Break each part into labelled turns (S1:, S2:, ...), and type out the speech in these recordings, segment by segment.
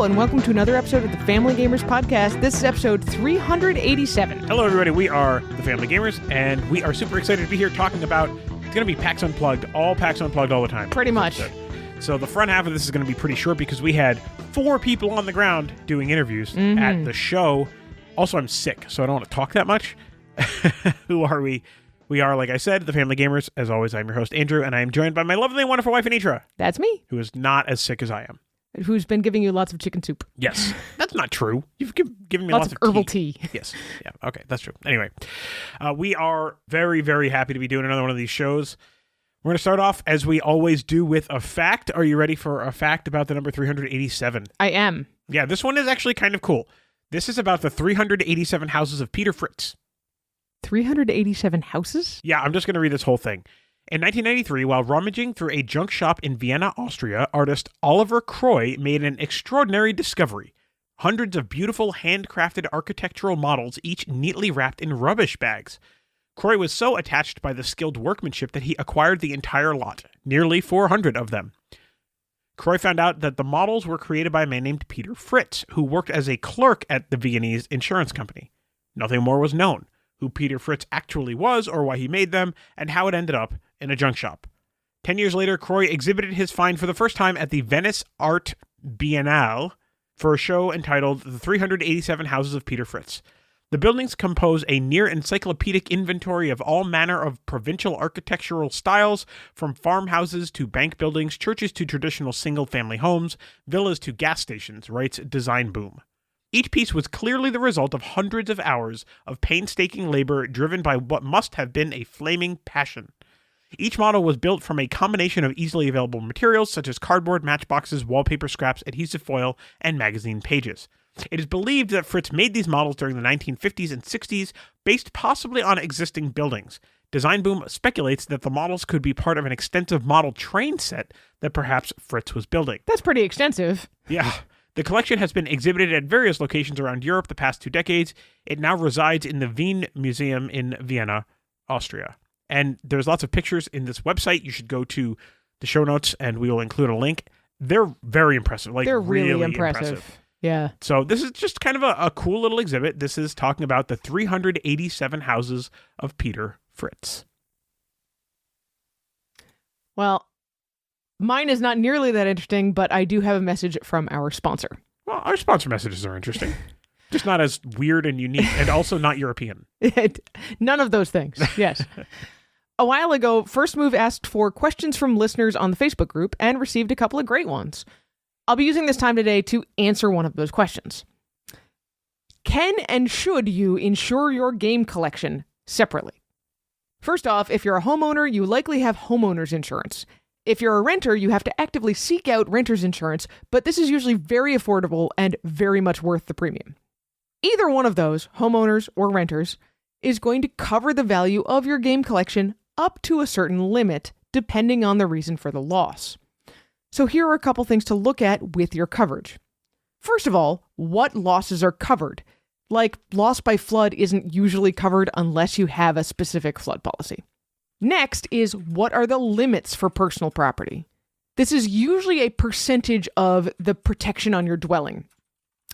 S1: and welcome to another episode of the Family Gamers Podcast. This is episode 387.
S2: Hello, everybody. We are the Family Gamers, and we are super excited to be here talking about, it's going to be PAX Unplugged, all PAX Unplugged all the time.
S1: Pretty much.
S2: So the front half of this is going to be pretty short because we had 4 people on the ground doing interviews at the show. Also, I'm sick, so I don't want to talk that much. Who are we? We are, like I said, the Family Gamers. As always, I'm your host, Andrew, and I am joined by my lovely, wonderful wife, Anitra.
S1: That's me.
S2: Who is not as sick as I am.
S1: Who's been giving you lots of chicken soup.
S2: Yes. That's not true. You've given me
S1: lots of herbal tea.
S2: Yes. Yeah. Okay. That's true. Anyway, we are very, very happy to be doing another one of these shows. We're going to start off, as we always do, with a fact. Are you ready for a fact about the number 387?
S1: I am.
S2: Yeah, this one is actually kind of cool. This is about the 387 houses of Peter Fritz.
S1: 387 houses?
S2: Yeah, I'm just going to read this whole thing. In 1993, while rummaging through a junk shop in Vienna, Austria, artist Oliver Croy made an extraordinary discovery. Hundreds of beautiful handcrafted architectural models, each neatly wrapped in rubbish bags. Croy was so attached by the skilled workmanship that he acquired the entire lot, nearly 400 of them. Croy found out that the models were created by a man named Peter Fritz, who worked as a clerk at the Viennese insurance company. Nothing more was known. Who Peter Fritz actually was, or why he made them, and how it ended up in a junk shop. 10 years later, Croy exhibited his find for the first time at the Venice Art Biennale for a show entitled The 387 Houses of Peter Fritz. The buildings compose a near-encyclopedic inventory of all manner of provincial architectural styles, from farmhouses to bank buildings, churches to traditional single-family homes, villas to gas stations, writes Design Boom. Each piece was clearly the result of hundreds of hours of painstaking labor driven by what must have been a flaming passion. Each model was built from a combination of easily available materials such as cardboard, matchboxes, wallpaper scraps, adhesive foil, and magazine pages. It is believed that Fritz made these models during the 1950s and 60s, based possibly on existing buildings. Design Boom speculates that the models could be part of an extensive model train set that perhaps Fritz was building.
S1: That's pretty extensive.
S2: Yeah. The collection has been exhibited at various locations around Europe the past 2 decades. It now resides in the Wien Museum in Vienna, Austria. And there's lots of pictures in this website. You should go to the show notes and we will include a link. They're very impressive. They're really impressive.
S1: Yeah.
S2: So this is just kind of a cool little exhibit. This is talking about the 387 houses of Peter Fritz.
S1: Well, mine is not nearly that interesting, but I do have a message from our sponsor.
S2: Well, our sponsor messages are interesting. Just not as weird and unique, and also not European.
S1: None of those things, yes. A while ago, First Move asked for questions from listeners on the Facebook group and received a couple of great ones. I'll be using this time today to answer one of those questions. Can and should you insure your game collection separately? First off, if you're a homeowner, you likely have homeowner's insurance. If you're a renter, you have to actively seek out renter's insurance, but this is usually very affordable and very much worth the premium. Either one of those, homeowners or renters, is going to cover the value of your game collection up to a certain limit, depending on the reason for the loss. So here are a couple things to look at with your coverage. First of all, what losses are covered? Like, loss by flood isn't usually covered unless you have a specific flood policy. Next is, what are the limits for personal property? This is usually a percentage of the protection on your dwelling.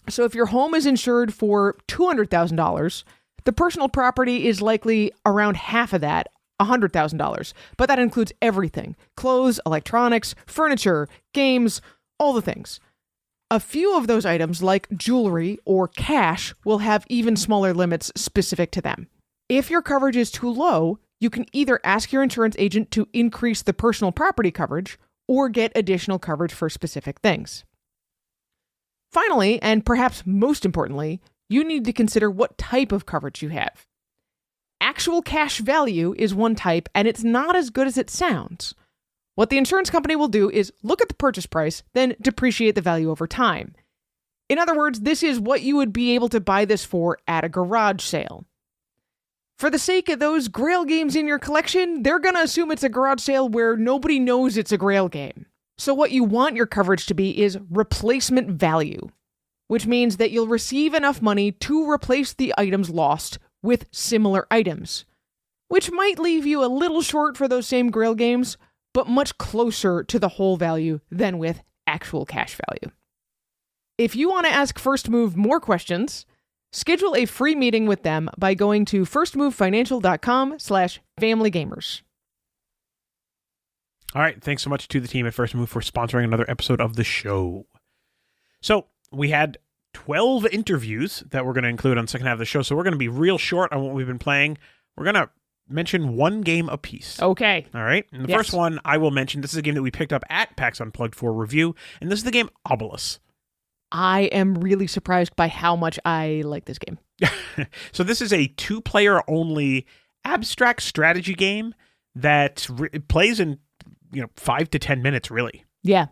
S1: So if your home is insured for $200,000, the personal property is likely around half of that, $100,000. But that includes everything: clothes, electronics, furniture, games, all the things. A few of those items, like jewelry or cash, will have even smaller limits specific to them. If your coverage is too low, you can either ask your insurance agent to increase the personal property coverage or get additional coverage for specific things. Finally, and perhaps most importantly, you need to consider what type of coverage you have. Actual cash value is one type, and it's not as good as it sounds. What the insurance company will do is look at the purchase price, then depreciate the value over time. In other words, this is what you would be able to buy this for at a garage sale. For the sake of those Grail games in your collection, they're going to assume it's a garage sale where nobody knows it's a Grail game. So what you want your coverage to be is replacement value, which means that you'll receive enough money to replace the items lost with similar items, which might leave you a little short for those same Grail games, but much closer to the whole value than with actual cash value. If you want to ask First Move more questions, schedule a free meeting with them by going to firstmovefinancial.com/familygamers.
S2: All right. Thanks so much to the team at First Move for sponsoring another episode of the show. So we had 12 interviews that we're going to include on the second half of the show. So we're going to be real short on what we've been playing. We're going to mention one game apiece.
S1: Okay.
S2: All right. And the first one I will mention, this is a game that we picked up at PAX Unplugged for review. And this is the game Obelisk.
S1: I am really surprised by how much I like this game.
S2: So this is a 2-player only abstract strategy game that plays in 5 to 10 minutes, really.
S1: Yeah.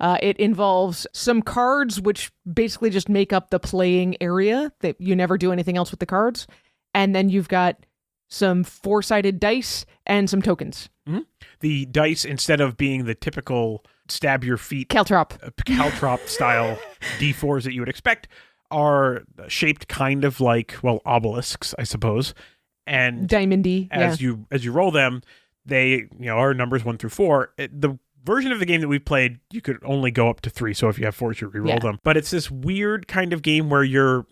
S1: It involves some cards, which basically just make up the playing area, that you never do anything else with the cards. And then you've got some 4-sided dice and some tokens.
S2: Mm-hmm. The dice, instead of being the typical stab your feet
S1: Caltrop
S2: style D4s that you would expect, are shaped kind of like, obelisks, I suppose. And
S1: diamondy.
S2: As you roll them, they are numbers 1 through 4. The version of the game that we've played, you could only go up to 3. So if you have 4, you re-roll them. But it's this weird kind of game where you're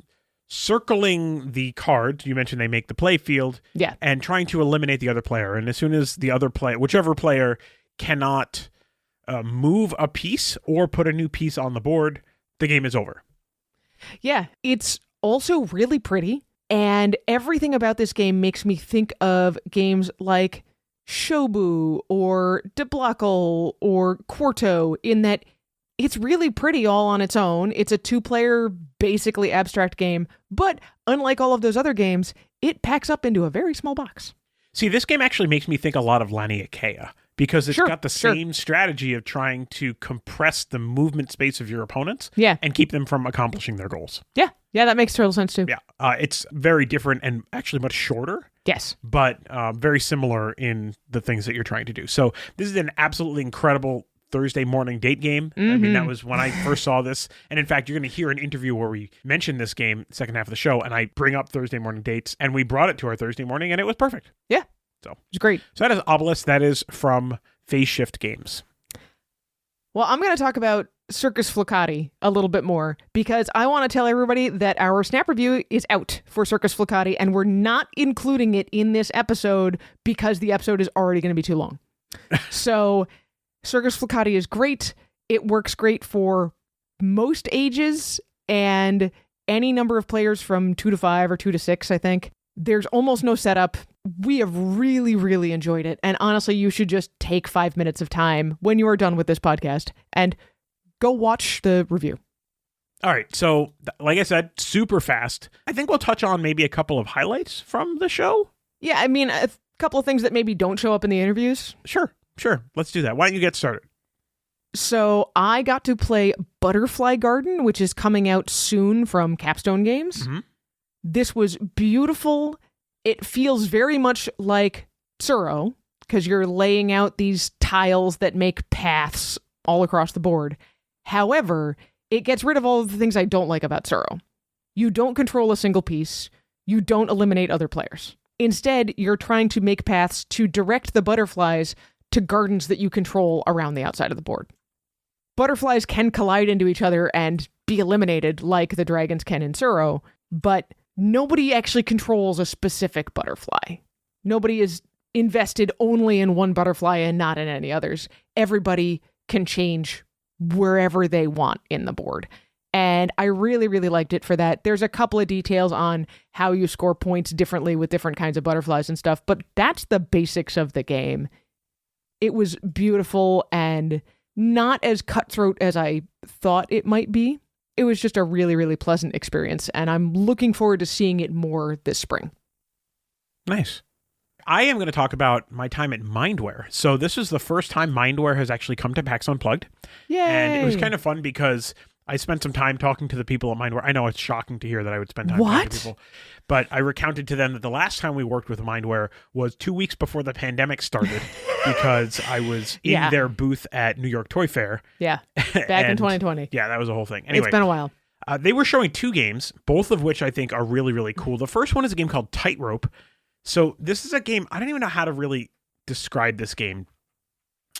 S2: circling the cards. You mentioned they make the play field.
S1: Yeah.
S2: And trying to eliminate the other player. And as soon as the other player, whichever player cannot move a piece or put a new piece on the board, the game is over.
S1: Yeah. It's also really pretty. And everything about this game makes me think of games like Shobu or Deblockle or Quarto, in that it's really pretty all on its own. It's a 2-player, basically abstract game, but unlike all of those other games, it packs up into a very small box.
S2: See, this game actually makes me think a lot of Laniakea, because it's got the same strategy of trying to compress the movement space of your opponents and keep them from accomplishing their goals.
S1: Yeah, that makes total sense too.
S2: Yeah, it's very different and actually much shorter.
S1: Yes.
S2: But very similar in the things that you're trying to do. So this is an absolutely incredible Thursday morning date game. Mm-hmm. I mean, that was when I first saw this. And in fact, you're going to hear an interview where we mention this game second half of the show, and I bring up Thursday morning dates, and we brought it to our Thursday morning, and it was perfect.
S1: Yeah.
S2: So
S1: it's great.
S2: So that is Obelisk. That is from Phase Shift Games.
S1: Well, I'm going to talk about Circus Fliccati a little bit more, because I want to tell everybody that our snap review is out for Circus Fliccati, and we're not including it in this episode because the episode is already going to be too long. So Circus Fliccati is great. It works great for most ages and any number of players from 2 to 5 or 2 to 6, I think. There's almost no setup. We have really, really enjoyed it. And honestly, you should just take 5 minutes of time when you are done with this podcast and go watch the review.
S2: All right. So, like I said, super fast. I think we'll touch on maybe a couple of highlights from the show.
S1: Yeah, I mean, a couple of things that maybe don't show up in the interviews.
S2: Sure. Let's do that. Why don't you get started?
S1: So I got to play Butterfly Garden, which is coming out soon from Capstone Games.
S2: Mm-hmm.
S1: This was beautiful. It feels very much like Tsuro, because you're laying out these tiles that make paths all across the board. However, it gets rid of all of the things I don't like about Tsuro. You don't control a single piece. You don't eliminate other players. Instead, you're trying to make paths to direct the butterflies to gardens that you control around the outside of the board. Butterflies can collide into each other and be eliminated like the dragons can in Tsuro, but nobody actually controls a specific butterfly. Nobody is invested only in one butterfly and not in any others. Everybody can change wherever they want in the board. And I really, really liked it for that. There's a couple of details on how you score points differently with different kinds of butterflies and stuff, but that's the basics of the game. It was beautiful and not as cutthroat as I thought it might be. It was just a really, really pleasant experience, and I'm looking forward to seeing it more this spring.
S2: Nice. I am going to talk about my time at Mindware. So this is the first time Mindware has actually come to PAX Unplugged.
S1: Yay!
S2: And it was kind of fun because I spent some time talking to the people at Mindware. I know it's shocking to hear that I would spend time talking to people, but I recounted to them that the last time we worked with Mindware was 2 weeks before the pandemic started because I was in their booth at New York Toy Fair.
S1: Yeah, back in 2020.
S2: Yeah, that was a whole thing. Anyway,
S1: it's been a while.
S2: They were showing 2 games, both of which I think are really, really cool. The first one is a game called Tightrope. So this is a game, I don't even know how to really describe this game.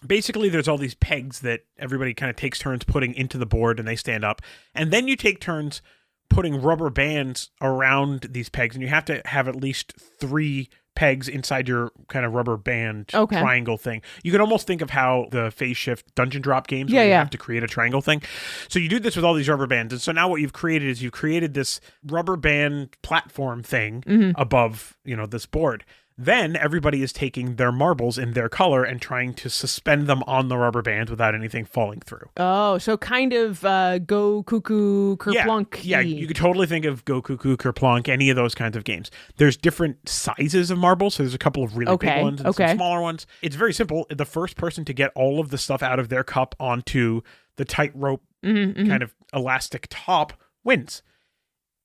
S2: basically there's all these pegs that everybody kind of takes turns putting into the board, and they stand up. And then you take turns putting rubber bands around these pegs, and you have to have at least 3 pegs inside your kind of rubber band triangle thing. You can almost think of how the phase shift dungeon drop games where you have to create a triangle thing. So you do this with all these rubber bands. And so now what you've created is you've created this rubber band platform thing above, this board. Then everybody is taking their marbles in their color and trying to suspend them on the rubber band without anything falling through.
S1: Oh, so kind of Go Cuckoo Kerplunk.
S2: Yeah, you could totally think of Go Cuckoo Kerplunk, any of those kinds of games. There's different sizes of marbles, so there's a couple of really big ones and some smaller ones. It's very simple. The first person to get all of the stuff out of their cup onto the tightrope kind of elastic top wins.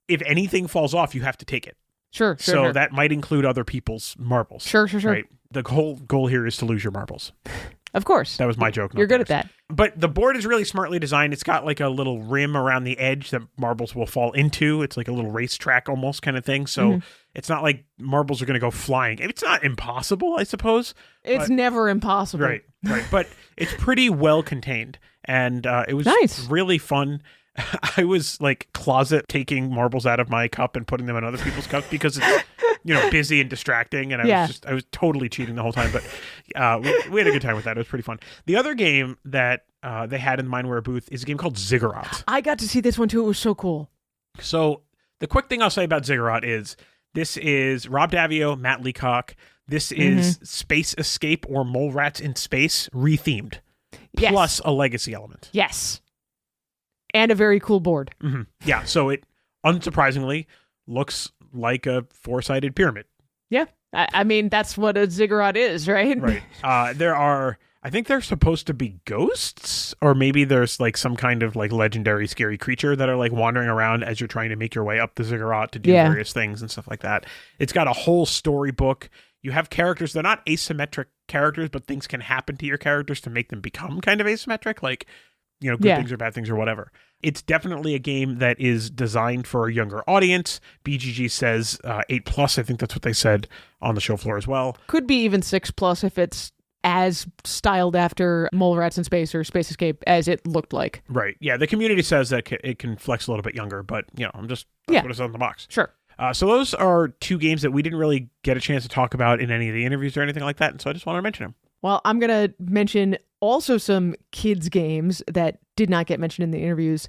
S2: If anything falls off, you have to take it.
S1: Sure.
S2: So that might include other people's marbles.
S1: Sure.
S2: Right? The whole goal here is to lose your marbles.
S1: Of course.
S2: That was my joke.
S1: You're good at that.
S2: But the board is really smartly designed. It's got like a little rim around the edge that marbles will fall into. It's like a little racetrack almost kind of thing. So it's not like marbles are going to go flying. It's not impossible, I suppose.
S1: It's never impossible.
S2: Right. But it's pretty well contained. And it was really fun. I was like closet taking marbles out of my cup and putting them in other people's cups because it's busy and distracting, and I was totally cheating the whole time. But we had a good time with that. It was pretty fun. The other game that they had in the Mindware booth is a game called Ziggurat.
S1: I got to see this one too. It was so cool.
S2: So the quick thing I'll say about Ziggurat is this is Rob Daviau, Matt Leacock. This is Space Escape or Mole Rats in Space rethemed, plus a legacy element.
S1: Yes. And a very cool board.
S2: Yeah, so it, unsurprisingly, looks like a 4-sided pyramid.
S1: Yeah, I mean, that's what a ziggurat is, right?
S2: Right. I think they're supposed to be ghosts, or maybe there's like some kind of like legendary scary creature that are like wandering around as you're trying to make your way up the ziggurat to do various things and stuff like that. It's got a whole storybook. You have characters. They're not asymmetric characters, but things can happen to your characters to make them become kind of asymmetric, like good things or bad things or whatever. It's definitely a game that is designed for a younger audience. BGG says 8+. I think that's what they said on the show floor as well.
S1: Could be even 6+ if it's as styled after Mole Rats in Space or Space Escape as it looked like.
S2: Right. Yeah, the community says that it can flex a little bit younger, but that's what it says on the box.
S1: Sure.
S2: So those are 2 games that we didn't really get a chance to talk about in any of the interviews or anything like that, and so I just wanted to mention them.
S1: Well, I'm going to mention also some kids' games that did not get mentioned in the interviews.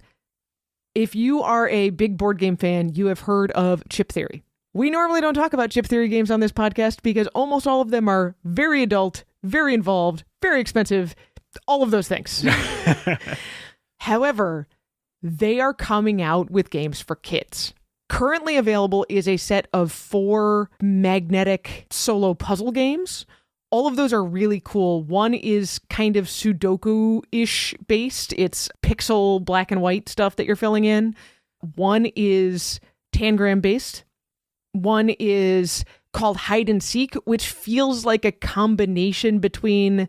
S1: If you are a big board game fan, you have heard of Chip Theory. We normally don't talk about Chip Theory games on this podcast because almost all of them are very adult, very involved, very expensive, all of those things. However, they are coming out with games for kids. Currently available is a set of 4 magnetic solo puzzle games. All of those are really cool. One is kind of Sudoku-ish based. It's pixel black and white stuff that you're filling in. One is Tangram based. One is called Hide and Seek, which feels like a combination between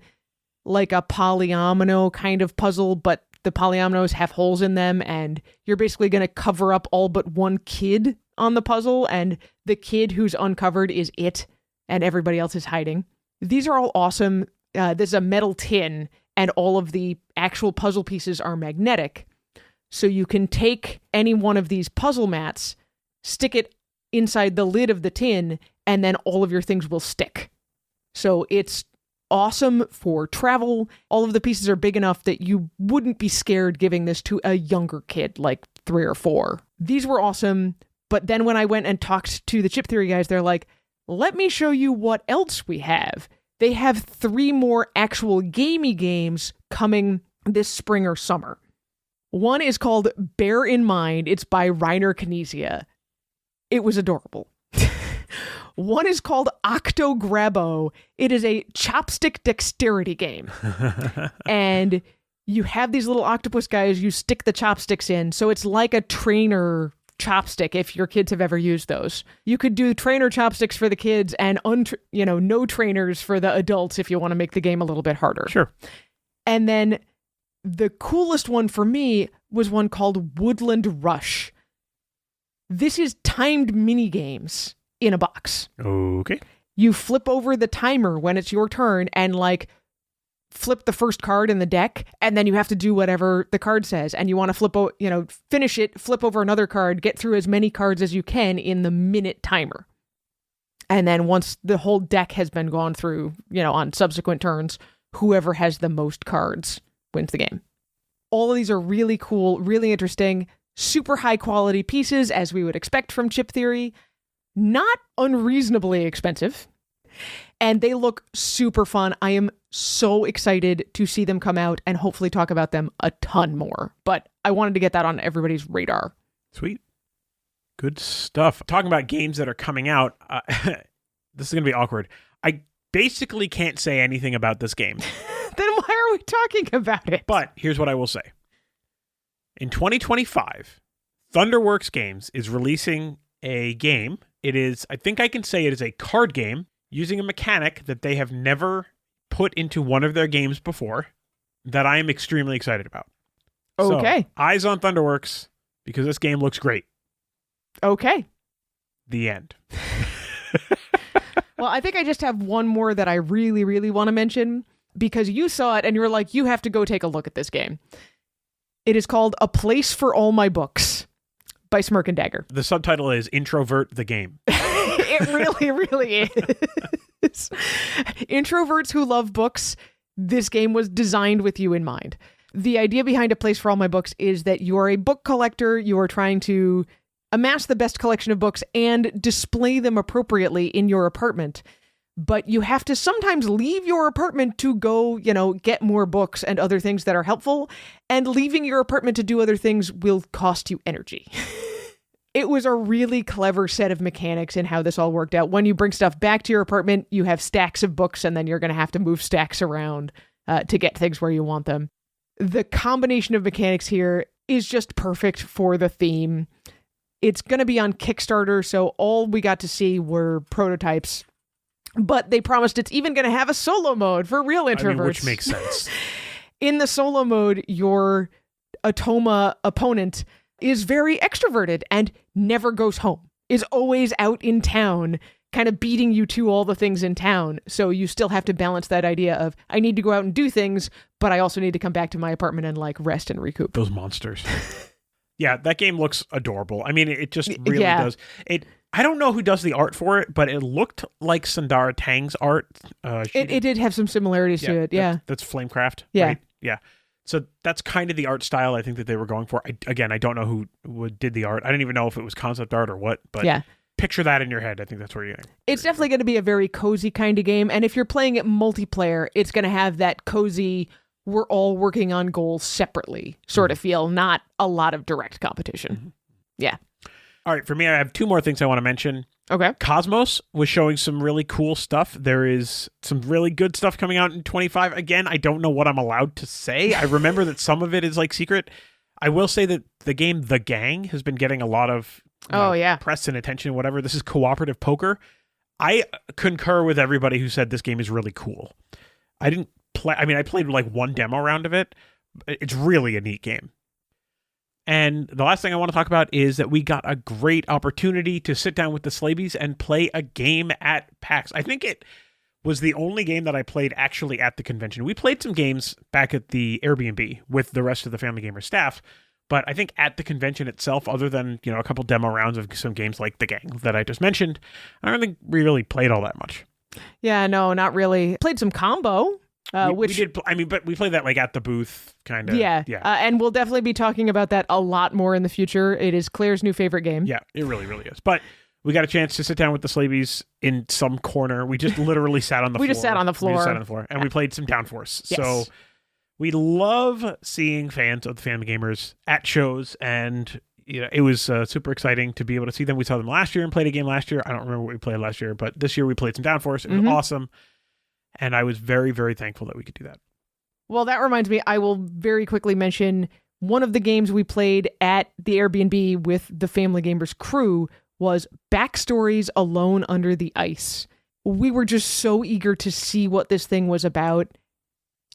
S1: like a polyomino kind of puzzle, but the polyominoes have holes in them, and you're basically going to cover up all but one kid on the puzzle, and the kid who's uncovered is it, and everybody else is hiding. These are all awesome. This is a metal tin, and all of the actual puzzle pieces are magnetic. So you can take any one of these puzzle mats, stick it inside the lid of the tin, and then all of your things will stick. So it's awesome for travel. All of the pieces are big enough that you wouldn't be scared giving this to a younger kid, like 3 or 4. These were awesome. But then when I went and talked to the Chip Theory guys, they're like, let me show you what else we have. They have 3 more actual gamey games coming this spring or summer. One is called Bear in Mind. It's by Reiner Knizia. It was adorable. One is called Octo Grabo. It is a chopstick dexterity game. And you have these little octopus guys, you stick the chopsticks in. So it's like a trainer chopstick if your kids have ever used those. You could do trainer chopsticks for the kids and no trainers for the adults if you want to make the game a little bit harder.
S2: Sure.
S1: And then the coolest one for me was one called Woodland Rush. This is timed mini games in a box.
S2: Okay.
S1: You flip over the timer when it's your turn, and like flip the first card in the deck, and then you have to do whatever the card says, and you want to finish it, flip over another card, get through as many cards as you can in the minute timer. And then once the whole deck has been gone through, on subsequent turns, whoever has the most cards wins the game. All of these are really cool, really interesting, super high quality pieces, as we would expect from Chip Theory, not unreasonably expensive. And they look super fun. I am so excited to see them come out and hopefully talk about them a ton more. But I wanted to get that on everybody's radar.
S2: Sweet. Good stuff. Talking about games that are coming out, this is going to be awkward. I basically can't say anything about this game.
S1: Then why are we talking about it?
S2: But here's what I will say. In 2025, Thunderworks Games is releasing a game. It is, I think I can say it is a card game using a mechanic that they have never put into one of their games before that I am extremely excited about.
S1: Okay.
S2: So, eyes on Thunderworks because this game looks great.
S1: Okay.
S2: The end.
S1: Well, I think I just have one more that I really, really want to mention because you saw it and you were like, you have to go take a look at this game. It is called A Place for All My Books by Smirk and Dagger.
S2: The subtitle is Introvert the Game.
S1: It really, really is. Introverts who love books, this game was designed with you in mind. The idea behind A Place for All My Books is that you are a book collector. You are trying to amass the best collection of books and display them appropriately in your apartment. But you have to sometimes leave your apartment to go, get more books and other things that are helpful. And leaving your apartment to do other things will cost you energy. It was a really clever set of mechanics in how this all worked out. When you bring stuff back to your apartment, you have stacks of books, and then you're going to have to move stacks around to get things where you want them. The combination of mechanics here is just perfect for the theme. It's going to be on Kickstarter, so all we got to see were prototypes. But they promised it's even going to have a solo mode for real introverts.
S2: Which makes sense.
S1: In the solo mode, your Atoma opponent is very extroverted and never goes home, is always out in town, kind of beating you to all the things in town. So you still have to balance that idea of, I need to go out and do things, but I also need to come back to my apartment and rest and recoup.
S2: Those monsters. Yeah, that game looks adorable. I mean, it just really does. I don't know who does the art for it, but it looked like Sundara Tang's art.
S1: It did have some similarities to it, yeah.
S2: That's Flamecraft,
S1: yeah.
S2: Right? Yeah. So that's kind of the art style I think that they were going for. I don't know who did the art. I didn't even know if it was concept art or what, but picture that in your head. I think that's where you're going.
S1: It's definitely going to be a very cozy kind of game, and if you're playing it multiplayer, it's going to have that cozy, we're all working on goals separately sort of feel, not a lot of direct competition. Mm-hmm. Yeah.
S2: All right, for me, I have two more things I want to mention.
S1: Okay.
S2: Cosmos was showing some really cool stuff. There is some really good stuff coming out in 25. Again, I don't know what I'm allowed to say. I remember that some of it is secret. I will say that the game The Gang has been getting a lot of press and attention, whatever. This is cooperative poker. I concur with everybody who said this game is really cool. I didn't play. I mean, I played one demo round of it. It's really a neat game. And the last thing I want to talk about is that we got a great opportunity to sit down with the Slabies and play a game at PAX. I think it was the only game that I played actually at the convention. We played some games back at the Airbnb with the rest of the Family Gamer staff, but I think at the convention itself, other than a couple demo rounds of some games like The Gang that I just mentioned, I don't think we really played all that much.
S1: Yeah, no, not really. Played some Combo.
S2: We did. But we played that at the booth, kind of.
S1: Yeah. And we'll definitely be talking about that a lot more in the future. It is Claire's new favorite game.
S2: Yeah, it really, really is. But we got a chance to sit down with the Slabies in some corner. We just literally sat on the floor.
S1: We just sat on the floor.
S2: And we played some Downforce.
S1: Yes.
S2: So we love seeing fans of the Family Gamers at shows, and it was super exciting to be able to see them. We saw them last year and played a game last year. I don't remember what we played last year, but this year we played some Downforce. It was awesome. And I was very, very thankful that we could do that.
S1: Well, that reminds me, I will very quickly mention one of the games we played at the Airbnb with the Family Gamers crew was Backstories Alone Under the Ice. We were just so eager to see what this thing was about.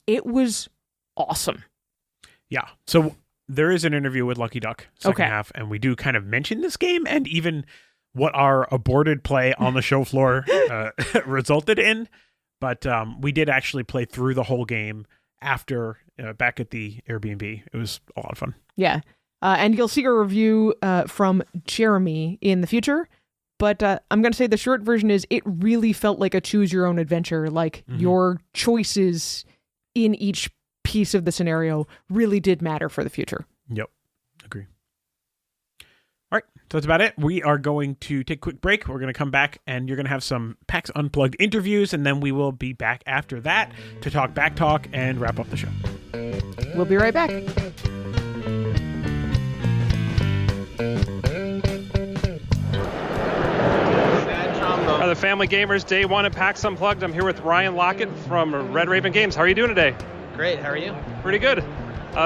S1: It was awesome.
S2: Yeah. So there is an interview with Lucky Duck, second half, and we do kind of mention this game and even what our aborted play on the show floor resulted in. But we did actually play through the whole game after back at the Airbnb. It was a lot of fun.
S1: Yeah. And you'll see a review from Jeremy in the future. But I'm going to say the short version is it really felt like a choose your own adventure. Like your choices in each piece of the scenario really did matter for the future.
S2: Yep. Agree. All right. So that's about it. We are going to take a quick break. We're going to come back and you're going to have some PAX Unplugged interviews. And then we will be back after that to talk back talk and wrap up the show.
S1: We'll be right back.
S3: The Family Gamers Day 1 at PAX Unplugged. I'm here with Ryan Lockett from Red Raven Games. How are you doing today?
S4: Great, how are you?
S3: Pretty good.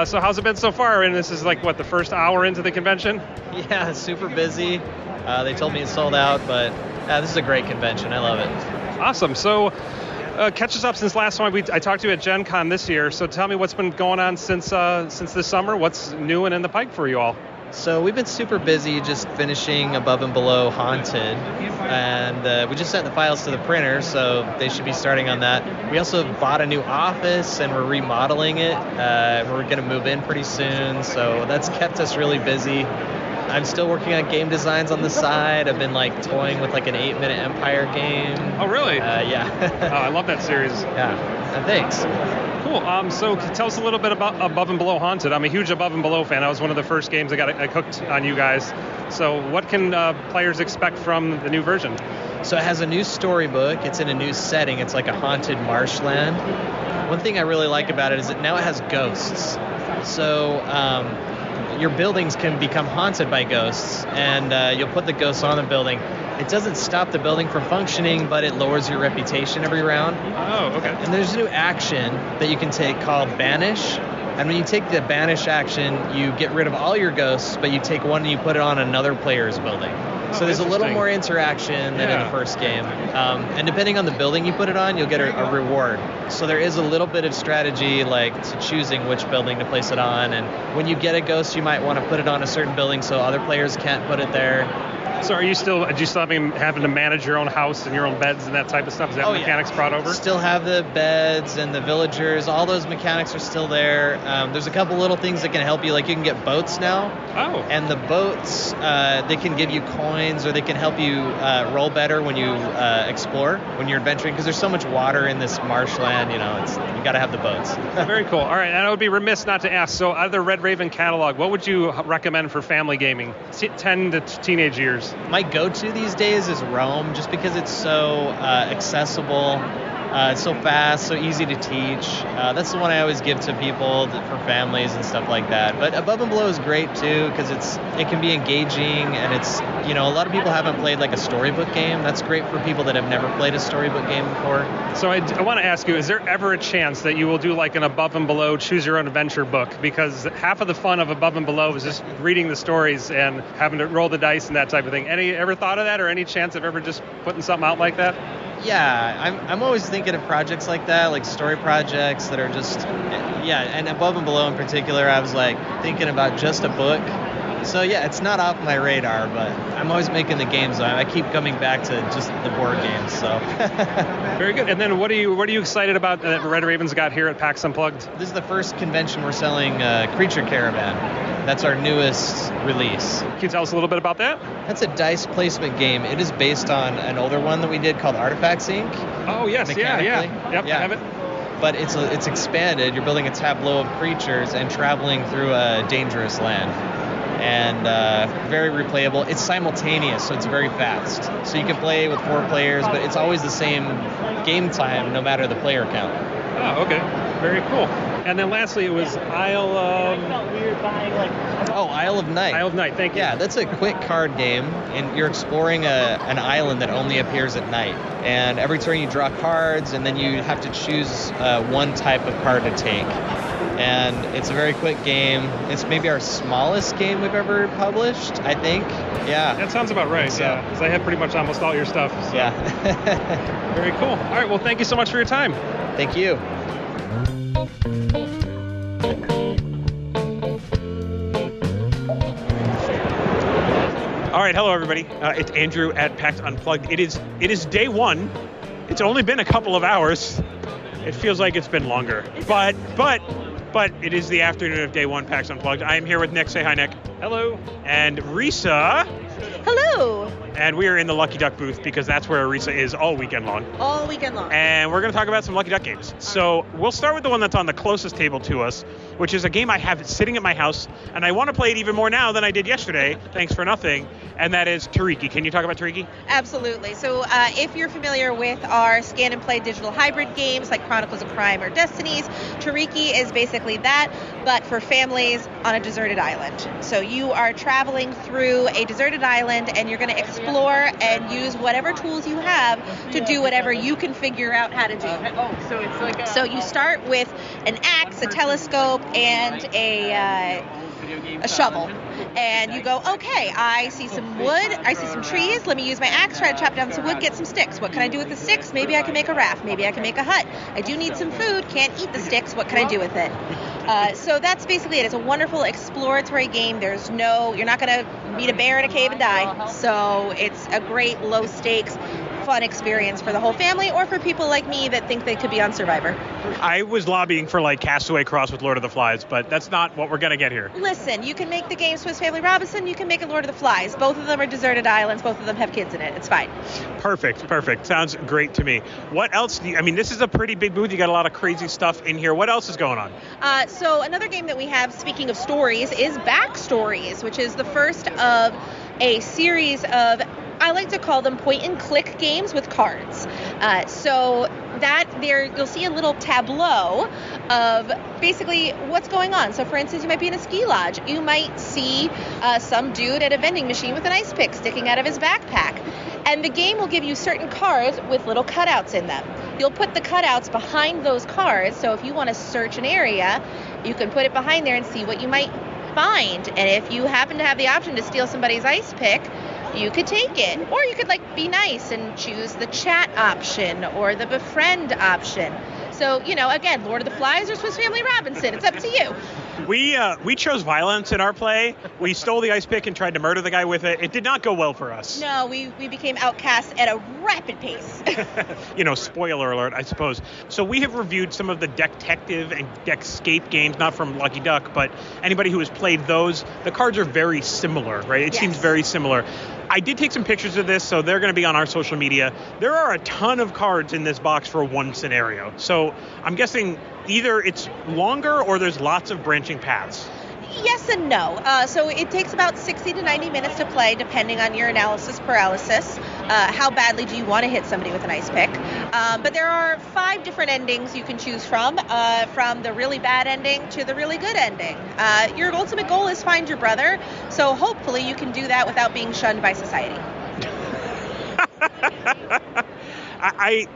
S3: So how's it been so far? And this is like, what, the first hour into the convention?
S4: Yeah, super busy. They told me it's sold out, but this is a great convention. I love it.
S3: Awesome. So catch us up since last time I talked to you at Gen Con this year. So tell me what's been going on since this summer. What's new and in the pipe for you all?
S4: So we've been super busy just finishing Above and Below Haunted, and we just sent the files to the printer, so they should be starting on that. We also bought a new office, and we're remodeling it. We're going to move in pretty soon, so that's kept us really busy. I'm still working on game designs on the side. I've been toying with an 8-minute Empire game.
S3: Oh, really?
S4: Yeah.
S3: Oh, I love that series.
S4: Yeah. Thanks.
S3: Cool. So tell us a little bit about Above and Below Haunted. I'm a huge Above and Below fan. That was one of the first games I cooked on you guys. So what can players expect from the new version?
S4: So it has a new storybook. It's in a new setting. It's like a haunted marshland. One thing I really like about it is that now it has ghosts. So your buildings can become haunted by ghosts, and you'll put the ghosts on the building. It doesn't stop the building from functioning, but it lowers your reputation every round.
S3: Oh, okay.
S4: And there's a new action that you can take called Banish. And when you take the Banish action, you get rid of all your ghosts, but you take one and you put it on another player's building. So there's a little more interaction than in the first game. And depending on the building you put it on, you'll get a reward. So there is a little bit of strategy to choosing which building to place it on. And when you get a ghost, you might want to put it on a certain building so other players can't put it there.
S3: So do you still having to manage your own house and your own beds and that type of stuff? Is that mechanics brought over?
S4: Still have the beds and the villagers. All those mechanics are still there. There's a couple little things that can help you. You can get boats now.
S3: Oh.
S4: And the boats, they can give you coins, or they can help you roll better when you explore, when you're adventuring, because there's so much water in this marshland. You got to have the boats.
S3: Very cool. All right, and I would be remiss not to ask. So, out of the Red Raven catalog, what would you recommend for family gaming, 10 to teenage years?
S4: My go-to these days is Rome, just because it's so accessible. It's so fast, so easy to teach. That's the one I always give to people for families and stuff like that. But Above and Below is great too, because it can be engaging, and it's a lot of people haven't played a storybook game. That's great for people that have never played a storybook game before.
S3: So I want to ask you, is there ever a chance that you will do an Above and Below choose your own adventure book? Because half of the fun of Above and Below is just reading the stories and having to roll the dice and that type of thing. Ever thought of that, or any chance of ever just putting something out like that?
S4: Yeah, I'm always thinking of projects like that, story projects that are just, and Above and Below in particular, I was thinking about just a book. So yeah, it's not off my radar, but I'm always making the games. I keep coming back to just the board games. So
S3: very good. And then what are you excited about that Red Raven's got here at PAX Unplugged?
S4: This is the first convention we're selling Creature Caravan. That's our newest release.
S3: Can you tell us a little bit about that?
S4: That's a dice placement game. It is based on an older one that we did called Artifacts Inc.
S3: Oh yes, yeah. Yep, I have it.
S4: But it's expanded. You're building a tableau of creatures and traveling through a dangerous land. And very replayable. It's simultaneous, so it's very fast. So you can play with 4 players, but it's always the same game time, no matter the player count.
S3: Oh, okay. Very cool. And then lastly, it was Isle of
S4: Night.
S3: Isle of Night, thank you.
S4: Yeah, that's a quick card game, and you're exploring an island that only appears at night. And every turn you draw cards, and then you have to choose one type of card to take. And it's a very quick game. It's maybe our smallest game we've ever published, I think. Yeah.
S3: That sounds about right, yeah. Because I have pretty much almost all your stuff. So.
S4: Yeah.
S3: Very cool. All right, well, thank you so much for your time.
S4: Thank you.
S2: All right, hello everybody. It's Andrew at PAX Unplugged. It is day 1. It's only been a couple of hours. It feels like it's been longer. But it is the afternoon of day one PAX Unplugged. I am here with Nick. Say hi, Nick.
S3: Hello.
S2: And Risa.
S5: Hello.
S2: And we are in the Lucky Duck booth because that's where Risa is all weekend long.
S5: All weekend long.
S2: And we're going to talk about some Lucky Duck games. So we'll start with the one that's on the closest table to us, which is a game I have sitting at my house, and I want to play it even more now than I did yesterday, thanks for nothing, and that is Tariki. Can you talk about Tariki?
S5: Absolutely. So if you're familiar with our scan and play digital hybrid games like Chronicles of Crime or Destinies, Tariki is basically that, but for families on a deserted island. So you are traveling through a deserted island, and you're going to explore and use whatever tools you have to do whatever you can figure out how to do.
S1: So it's like
S5: So you start with an axe, a telescope, and a shovel. And you go, okay, I see some wood, I see some trees, let me use my axe, try to chop down some wood, get some sticks. What can I do with the sticks? Maybe I can make a raft, maybe I can make a hut. I do need some food, can't eat the sticks, what can I do with it? So that's basically it. It's a wonderful exploratory game. You're not going to meet a bear in a cave and die. So it's a great low stakes, fun experience for the whole family, or for people like me that think they could be on Survivor.
S2: I was lobbying for like Castaway Cross with Lord of the Flies, but that's not what we're going to get here.
S5: Listen, you can make the game Swiss Family Robinson, you can make it Lord of the Flies. Both of them are deserted islands, both of them have kids in it. It's fine.
S2: Perfect. Sounds great to me. What else this is a pretty big booth. You got a lot of crazy stuff in here. What else is going on?
S5: So another game that we have, speaking of stories, is Backstories, which is the first of a series of, I like to call them point-and-click games with cards. So that there, you'll see a little tableau of basically what's going on. So for instance, you might be in a ski lodge. You might see some dude at a vending machine with an ice pick sticking out of his backpack. And the game will give you certain cards with little cutouts in them. You'll put the cutouts behind those cards. So if you want to search an area, you can put it behind there and see what you might find. And if you happen to have the option to steal somebody's ice pick, you could take it. Or you could be nice and choose the chat option or the befriend option. So, again, Lord of the Flies or Swiss Family Robinson, it's up to you.
S2: We chose violence in our play. We stole the ice pick and tried to murder the guy with it. It did not go well for us.
S5: No, we became outcasts at a rapid pace.
S2: Spoiler alert, I suppose. So we have reviewed some of the Deckdetective and Deckscape games, not from Lucky Duck, but anybody who has played those, the cards are very similar, right? It seems very similar. I did take some pictures of this, so they're going to be on our social media. There are a ton of cards in this box for one scenario. So I'm guessing either it's longer or there's lots of branching paths.
S5: Yes and no. So it takes about 60 to 90 minutes to play, depending on your analysis paralysis. How badly do you want to hit somebody with an ice pick? But there are 5 different endings you can choose from the really bad ending to the really good ending. Your ultimate goal is find your brother, so hopefully you can do that without being shunned by society.
S2: I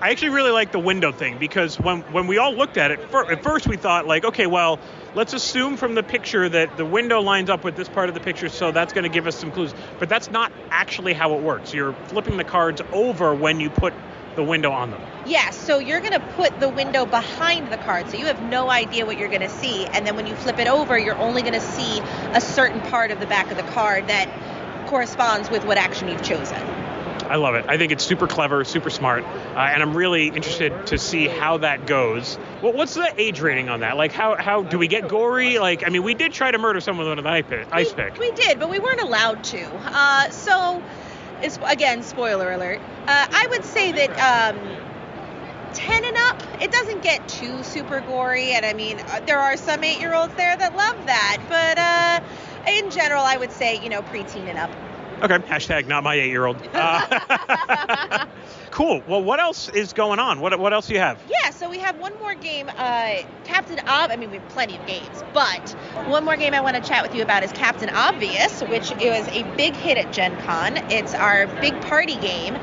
S2: actually really like the window thing, because when we all looked at it, at first we thought, okay, well, let's assume from the picture that the window lines up with this part of the picture, so that's going to give us some clues. But that's not actually how it works. You're flipping the cards over when you put the window on them.
S5: Yes, so you're going to put the window behind the card, so you have no idea what you're going to see. And then when you flip it over, you're only going to see a certain part of the back of the card that corresponds with what action you've chosen.
S2: I love it. I think it's super clever, super smart, and I'm really interested to see how that goes. Well, what's the age rating on that? How do we get gory? We did try to murder someone with an ice pick.
S5: We did, but we weren't allowed to. So, it's, again, spoiler alert. I would say that 10 and up, it doesn't get too super gory, and there are some 8-year-olds there that love that, but in general, I would say, preteen and up.
S2: Okay, hashtag not my 8-year-old. Cool. Well, what else is going on? What else do you have?
S5: Yeah, so we have one more game, Captain we have plenty of games, but one more game I want to chat with you about is Captain Obvious, which is a big hit at Gen Con. It's our big party game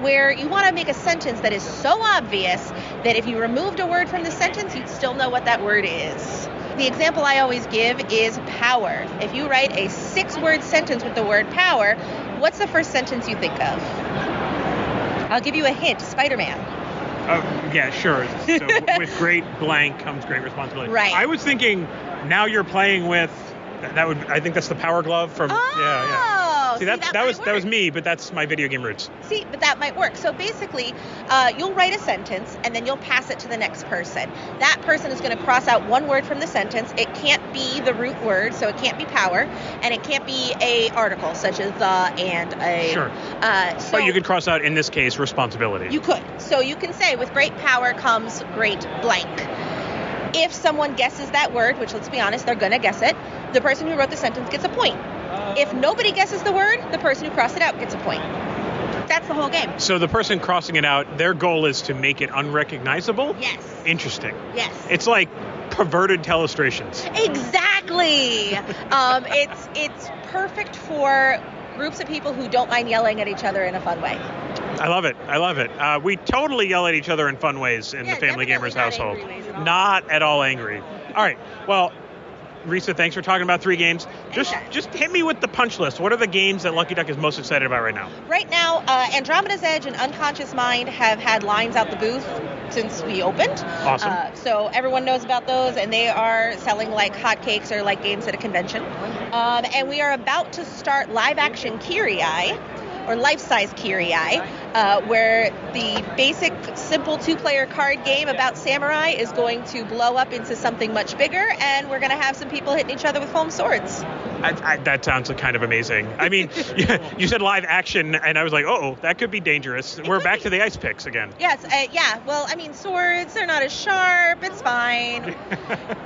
S5: where you want to make a sentence that is so obvious that if you removed a word from the sentence, you'd still know what that word is. The example I always give is power. If you write a 6-word sentence with the word power, what's the first sentence you think of? I'll give you a hint, Spider-Man.
S2: Oh, yeah, sure. So with great blank comes great responsibility.
S5: Right.
S2: I was thinking now you're playing with, I think that's the Power Glove from,
S5: Oh,
S2: See, that was me, but that's my video game roots.
S5: See, but that might work. So basically, you'll write a sentence and then you'll pass it to the next person. That person is going to cross out one word from the sentence. It can't be the root word, so it can't be power, and it can't be a article such as the and a.
S2: Sure.
S5: So
S2: but you could cross out, in this case, responsibility.
S5: You could. So you can say, with great power comes great blank. If someone guesses that word, which let's be honest, they're going to guess it, the person who wrote the sentence gets a point. If nobody guesses the word, the person who crossed it out gets a point. That's the whole game.
S2: So the person crossing it out, their goal is to make it unrecognizable?
S5: Yes.
S2: Interesting.
S5: Yes.
S2: It's like perverted telestrations.
S5: Exactly. It's perfect for groups of people who don't mind yelling at each other in a fun way.
S2: I love it. We totally yell at each other in fun ways in the Family Gamers household. Not at all angry. All right. Well, Risa, thanks for talking about 3 games. Just hit me with the punch list. What are the games that Lucky Duck is most excited about right now?
S5: Right now, Andromeda's Edge and Unconscious Mind have had lines out the booth since we opened.
S2: Awesome.
S5: So everyone knows about those, and they are selling like hotcakes or like games at a convention. And we are about to start live-action Kyrie, or life-size Kyrie, where the basic, simple 2-player card game about samurai is going to blow up into something much bigger, and we're going to have some people hitting each other with foam swords.
S2: That sounds kind of amazing. I mean, you said live action, and I was like, that could be dangerous. We're back to the ice picks again.
S5: Yes, yeah. Well, I mean, swords, they're not as sharp. It's fine.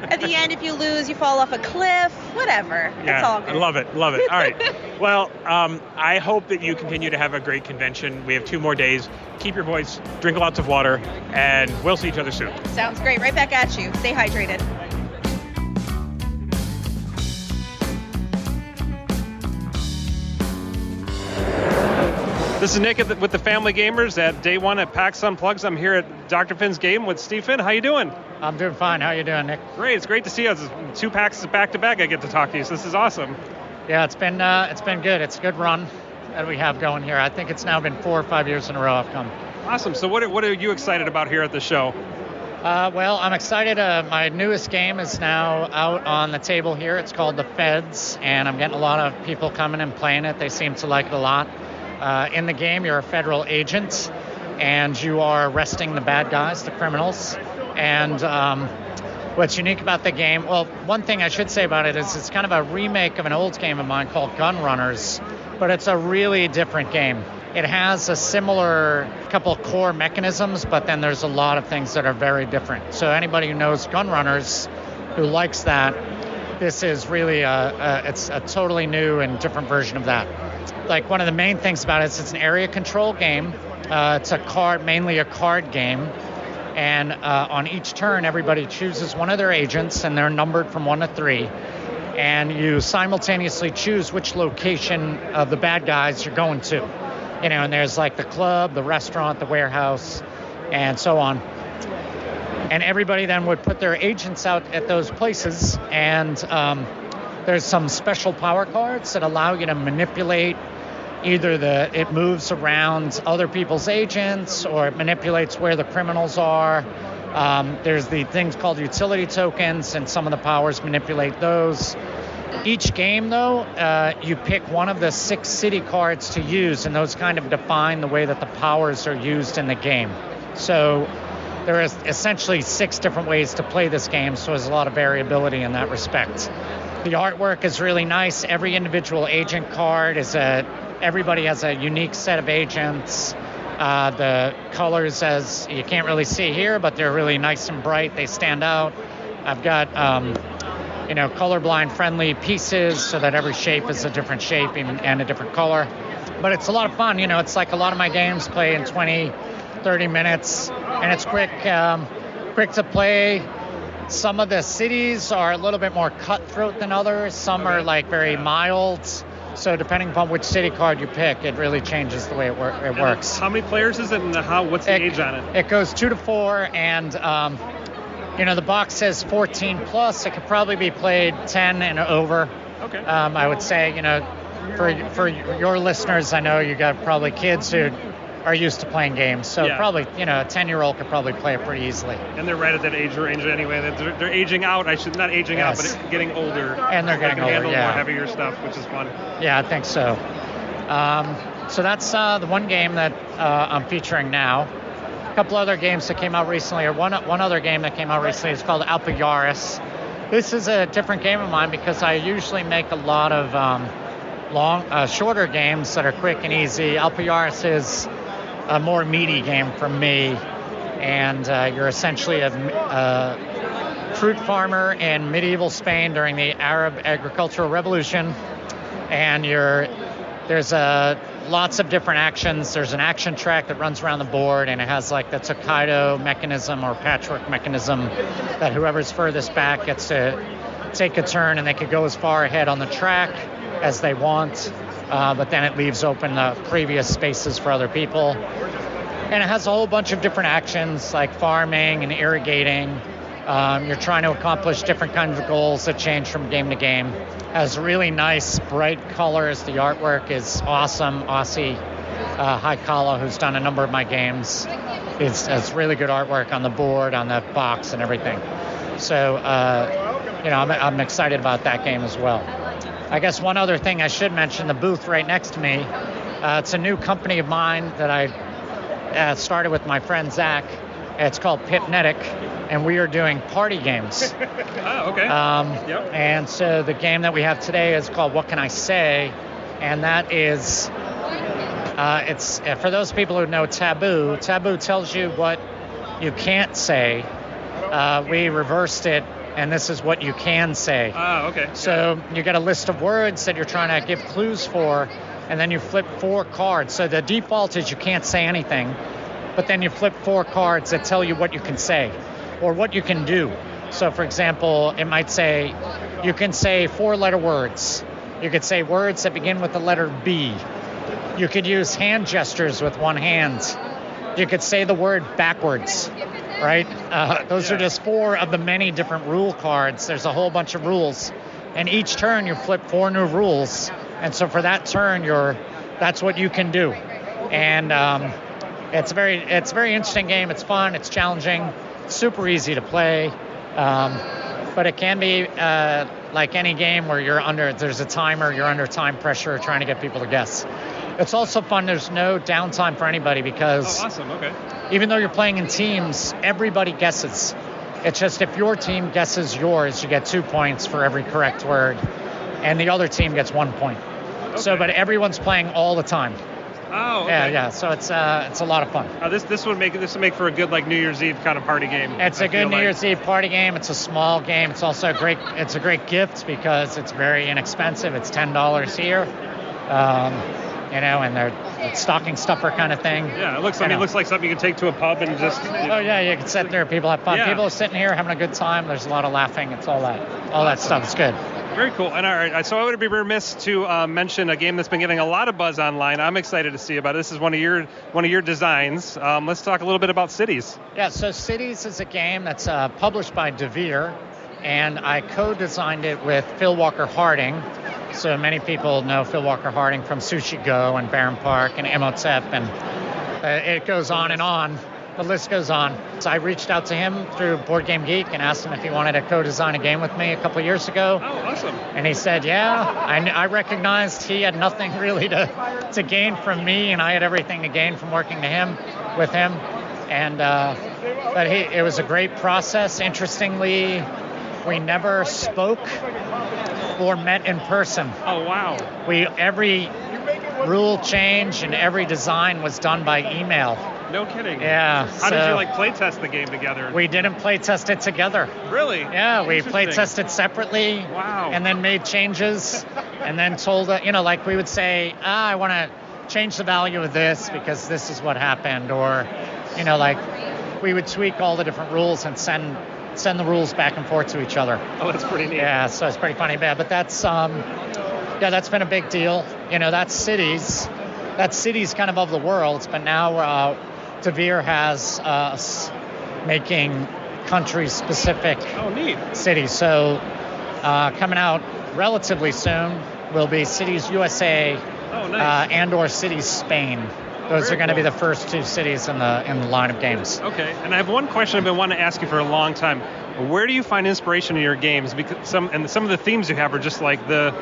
S5: At the end, if you lose, you fall off a cliff. Whatever.
S2: Yeah,
S5: it's all good.
S2: Love it. All right. Well, I hope that you continue to have a great convention. We have 2 more days. Keep your voice, drink lots of water, and we'll see each other soon.
S5: Sounds great. Right back at you. Stay hydrated.
S3: This is Nick with the Family Gamers at day 1 at PAX Unplugged. I'm here at Dr. Finn's game with Steve Finn. How you doing?
S6: I'm doing fine. How you doing, Nick?
S3: Great. It's great to see you. It's 2 PAX back to back. I get to talk to you. So this is awesome.
S6: Yeah, it's been good. It's a good run that we have going here. I think it's now been 4 or 5 years in a row I've come.
S3: Awesome. So what are you excited about here at the show?
S6: Well, I'm excited. My newest game is now out on the table here. It's called The Feds, and I'm getting a lot of people coming and playing it. They seem to like it a lot. In the game, you're a federal agent, and you are arresting the bad guys, the criminals. And what's unique about the game, well, one thing I should say about it is it's kind of a remake of an old game of mine called Gun Runners, but it's a really different game. It has a similar couple core mechanisms, but then there's a lot of things that are very different. So anybody who knows Gun Runners, who likes that, this is really it's a totally new and different version of that. Like, one of the main things about it is it's an area control game. It's mainly a card game. And on each turn, everybody chooses one of their agents, and they're numbered from 1 to 3. And you simultaneously choose which location of the bad guys you're going to. And there's like the club, the restaurant, the warehouse, and so on. And everybody then would put their agents out at those places, and there's some special power cards that allow you to manipulate either it moves around other people's agents, or it manipulates where the criminals are. There's the things called utility tokens, and some of the powers manipulate those. Each game, though, you pick one of the 6 city cards to use, and those kind of define the way that the powers are used in the game. So there is essentially 6 different ways to play this game, so there's a lot of variability in that respect. The artwork is really nice. Every individual agent card everybody has a unique set of agents. The colors, as you can't really see here, but they're really nice and bright. They stand out. I've got colorblind friendly pieces so that every shape is a different shape and a different color. But it's a lot of fun. It's like a lot of my games play in 20, 30 minutes, and it's quick to play. Some of the cities are a little bit more cutthroat than others. Some are like very mild. So depending upon which city card you pick, it really changes the way it works.
S3: How many players is it, and what's the age on it?
S6: It goes 2 to 4, and the box says 14 plus. It could probably be played 10 and over.
S3: Okay.
S6: I would say, for your listeners, I know you got probably kids who are used to playing games, so probably a 10-year-old could probably play it pretty easily.
S3: And they're right at that age range anyway. They're aging out. Not aging out, but getting older.
S6: And they're getting older.
S3: Handle more heavier stuff, which is fun.
S6: Yeah, I think so. So that's the one game that I'm featuring now. A couple other games that came out recently, or one other game that came out recently is called Alpha Yaris. This is a different game of mine because I usually make a lot of shorter games that are quick and easy. Alpha Yaris is a more meaty game for me, and you're essentially a fruit farmer in medieval Spain during the Arab agricultural revolution, and there's lots of different actions. There's an action track that runs around the board, and it has like the Tokaido mechanism or patchwork mechanism that whoever's furthest back gets to take a turn, and they could go as far ahead on the track as they want, but then it leaves open the previous spaces for other people. And it has a whole bunch of different actions like farming and irrigating. You're trying to accomplish different kinds of goals that change from game to game. Has really nice, bright colors. The artwork is awesome. Aussie Haikala, who's done a number of my games, has really good artwork on the board, on the box, and everything. So, I'm excited about that game as well. I guess one other thing I should mention, the booth right next to me, it's a new company of mine that I started with my friend Zach. It's called Pipnetic, and we are doing party games.
S3: Oh, okay. Yep.
S6: And so the game that we have today is called What Can I Say? And that is, it's for those people who know Taboo. Taboo tells you what you can't say. We reversed it, and this is what you can say.
S3: Oh, okay.
S6: So you get a list of words that you're trying to give clues for, and then you flip 4 cards. So the default is you can't say anything, but then you flip 4 cards that tell you what you can say or what you can do. So for example, it might say you can say 4-letter words. You could say words that begin with the letter B. You could use hand gestures with one hand. You could say the word backwards, right? Those are just 4 of the many different rule cards. There's a whole bunch of rules. And each turn you flip 4 new rules. And so for that turn, that's what you can do. And it's a very interesting game. It's fun. It's challenging. It's super easy to play. But it can be like any game where there's a timer, you're under time pressure trying to get people to guess. It's also fun. There's no downtime for anybody because
S3: awesome. Okay.
S6: Even though you're playing in teams, everybody guesses. It's just if your team guesses yours, you get 2 points for every correct word, and the other team gets 1 point.
S3: Okay.
S6: So, but everyone's playing all the time.
S3: Oh, okay.
S6: Yeah. So it's a lot of fun.
S3: This would make for a good like New Year's Eve kind of party game.
S6: It's a good New Year's Eve party game. It's a small game. It's also a great gift because it's very inexpensive. It's $10 here. And it's stocking stuffer kind of thing.
S3: Yeah, it looks like something you can take to a pub and just.
S6: Oh yeah, you can sit there. People have fun.
S3: Yeah.
S6: People are sitting here having a good time. There's a lot of laughing. It's all that stuff. It's good.
S3: Very cool. And all right, so I would be remiss to mention a game that's been getting a lot of buzz online. I'm excited to see about it. This is one of your designs. Let's talk a little bit about Cities.
S6: Yeah, so Cities is a game that's published by DeVere, and I co-designed it with Phil Walker Harding. So many people know Phil Walker Harding from Sushi Go and Barron Park and Imhotep, and it goes on and on. The list goes on. So I reached out to him through Board Game Geek and asked him if he wanted to co-design a game with me a couple of years ago.
S3: Oh, awesome.
S6: And he said, yeah. I recognized he had nothing really to gain from me, and I had everything to gain from working with him. And but it was a great process. Interestingly, we never spoke or met in person.
S3: Oh, wow.
S6: Every rule change and every design was done by email.
S3: No kidding.
S6: Yeah.
S3: How did you play test the game together?
S6: We didn't play test it together.
S3: Really?
S6: Yeah, we play tested separately.
S3: Wow.
S6: And then made changes, and then told like we would say, I want to change the value of this because this is what happened, or like we would tweak all the different rules and send the rules back and forth to each other.
S3: Oh, that's pretty neat.
S6: Yeah, so it's pretty funny. But that's that's been a big deal. That's Cities. That's Cities kind of the worlds, but now DeVere has us making country-specific cities. So coming out relatively soon will be Cities USA and or Cities Spain. Those are going to be the first 2 cities in the line of games.
S3: Okay, and I have one question I've been wanting to ask you for a long time. Where do you find inspiration in your games? Because some of the themes you have are just like the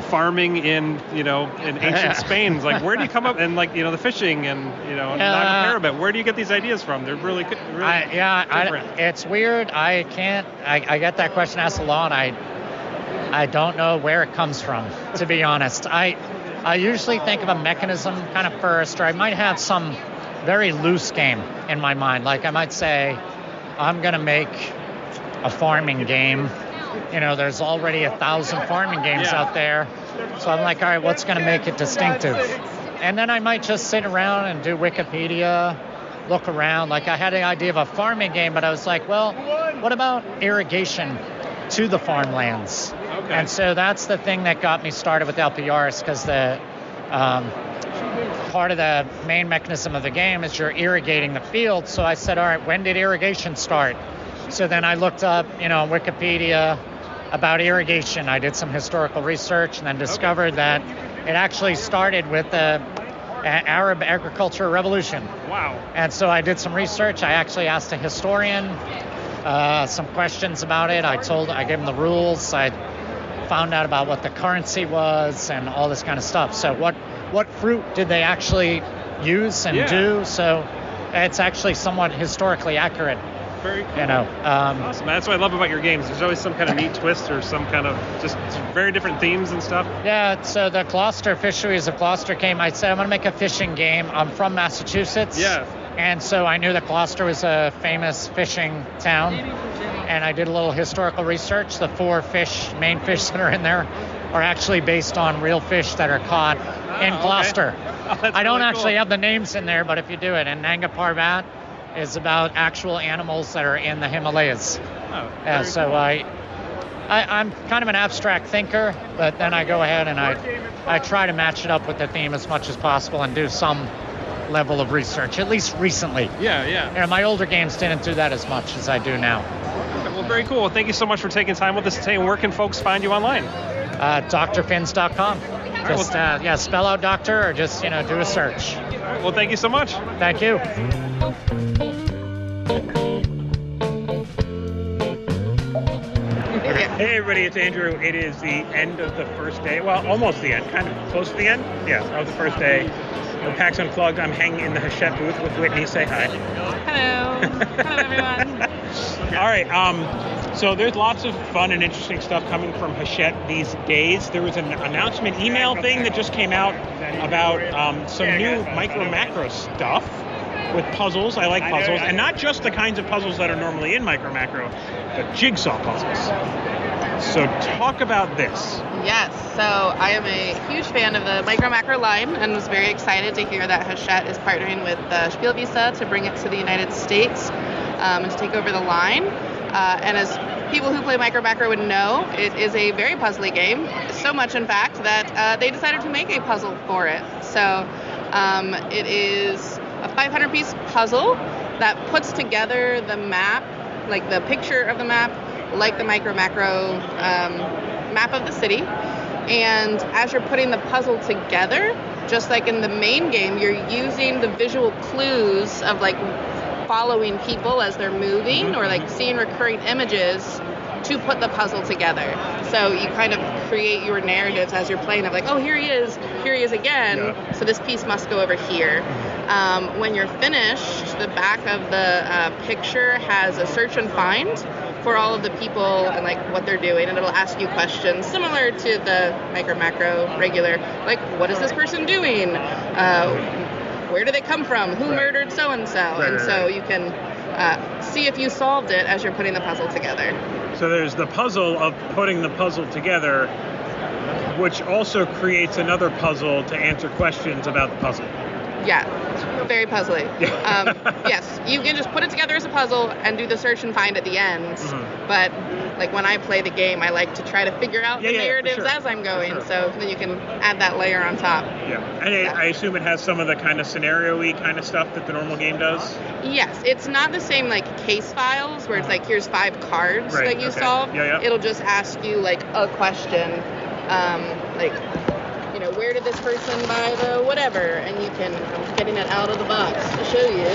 S3: farming in ancient Spain. Like, where do you come up, and like the fishing and Naga Paribet? Where do you get these ideas from? They're really different.
S6: It's weird. I get that question asked a lot. I don't know where it comes from, to be honest. I usually think of a mechanism kind of first, or I might have some very loose game in my mind. Like I might say, I'm going to make a farming game. There's already 1,000 farming games out there. So I'm like, all right, what's going to make it distinctive? And then I might just sit around and do Wikipedia, look around. Like I had the idea of a farming game, but I was like, well, what about irrigation to the farmlands? Okay. And so that's the thing that got me started with LPRs, because the part of the main mechanism of the game is you're irrigating the field. So I said, all right, when did irrigation start? So then I looked up, on Wikipedia about irrigation. I did some historical research and then discovered that it actually started with the Arab agricultural revolution.
S3: Wow.
S6: And so I did some research. I actually asked a historian some questions about it. I gave him the rules. I found out about what the currency was and all this kind of stuff. So what fruit did they actually use and do? So it's actually somewhat historically accurate.
S3: Very cool. Awesome. That's what I love about your games. There's always some kind of neat twist or some kind of just very different themes and stuff.
S6: Yeah, so the Gloucester Fisheries of Gloucester came. I said, I'm going to make a fishing game. I'm from Massachusetts.
S3: Yeah.
S6: And so I knew that Gloucester was a famous fishing town. And I did a little historical research. The 4 main fish that are in there are actually based on real fish that are caught in Gloucester.
S3: Okay.
S6: I don't actually have the names in there, but if you do it, and Nanga Parbat is about actual animals that are in the Himalayas. So cool. I'm kind of an abstract thinker, but then I go ahead and I try to match it up with the theme as much as possible and do some level of research, at least recently.
S3: Yeah.
S6: My older games didn't do that as much as I do now.
S3: Well, very cool. Well, thank you so much for taking time with us today. And where can folks find you online?
S6: drfins.com. Just spell out doctor or just do a search.
S3: All right, well, thank you so much.
S6: Thank you.
S2: Hey everybody, it's Andrew. It is the end of the first day. Well, almost the end, kind of close to the end. Yeah, of the first day of PAX Unplugged. I'm hanging in the Hachette booth with Whitney. Say hi.
S7: Hello. Hello, everyone.
S2: All right. So there's lots of fun and interesting stuff coming from Hachette these days. There was an announcement email thing that just came out about some new micro-macro stuff with puzzles. I like puzzles, and not just the kinds of puzzles that are normally in micro-macro, but jigsaw puzzles. So talk about this.
S7: Yes, so I am a huge fan of the Micro Macro line and was very excited to hear that Hachette is partnering with Spiel Visa to bring it to the United States and to take over the line. And as people who play Micro Macro would know, it is a very puzzly game, so much in fact that they decided to make a puzzle for it. So it is a 500-piece puzzle that puts together the map, like the picture of the map, like the Micro Macro map of the city. And as you're putting the puzzle together, just like in the main game, you're using the visual clues of like following people as they're moving or like seeing recurring images to put the puzzle together. So you kind of create your narratives as you're playing of like, oh, here he is again, so this piece must go over here. When you're finished, the back of the picture has a search and find for all of the people and like what they're doing, and it'll ask you questions similar to the Micro Macro regular, like what is this person doing? Where do they come from? Who murdered so-and-so? And so you can see if you solved it as you're putting the puzzle together.
S2: So there's the puzzle of putting the puzzle together, which also creates another puzzle to answer questions about the puzzle.
S7: Yeah, very puzzly. Yes, you can just put it together as a puzzle and do the search and find at the end. Mm-hmm. But like when I play the game, I like to try to figure out the narratives as I'm going. So then you can add that layer on top.
S2: Yeah, and I assume it has some of the kind of scenario-y kind of stuff that the normal game does?
S7: Yes, it's not the same like case files where it's like here's 5 cards that you solve. It'll just ask you like a question, like, where did this person buy the whatever? And you can, I'm getting it out of the box to show you.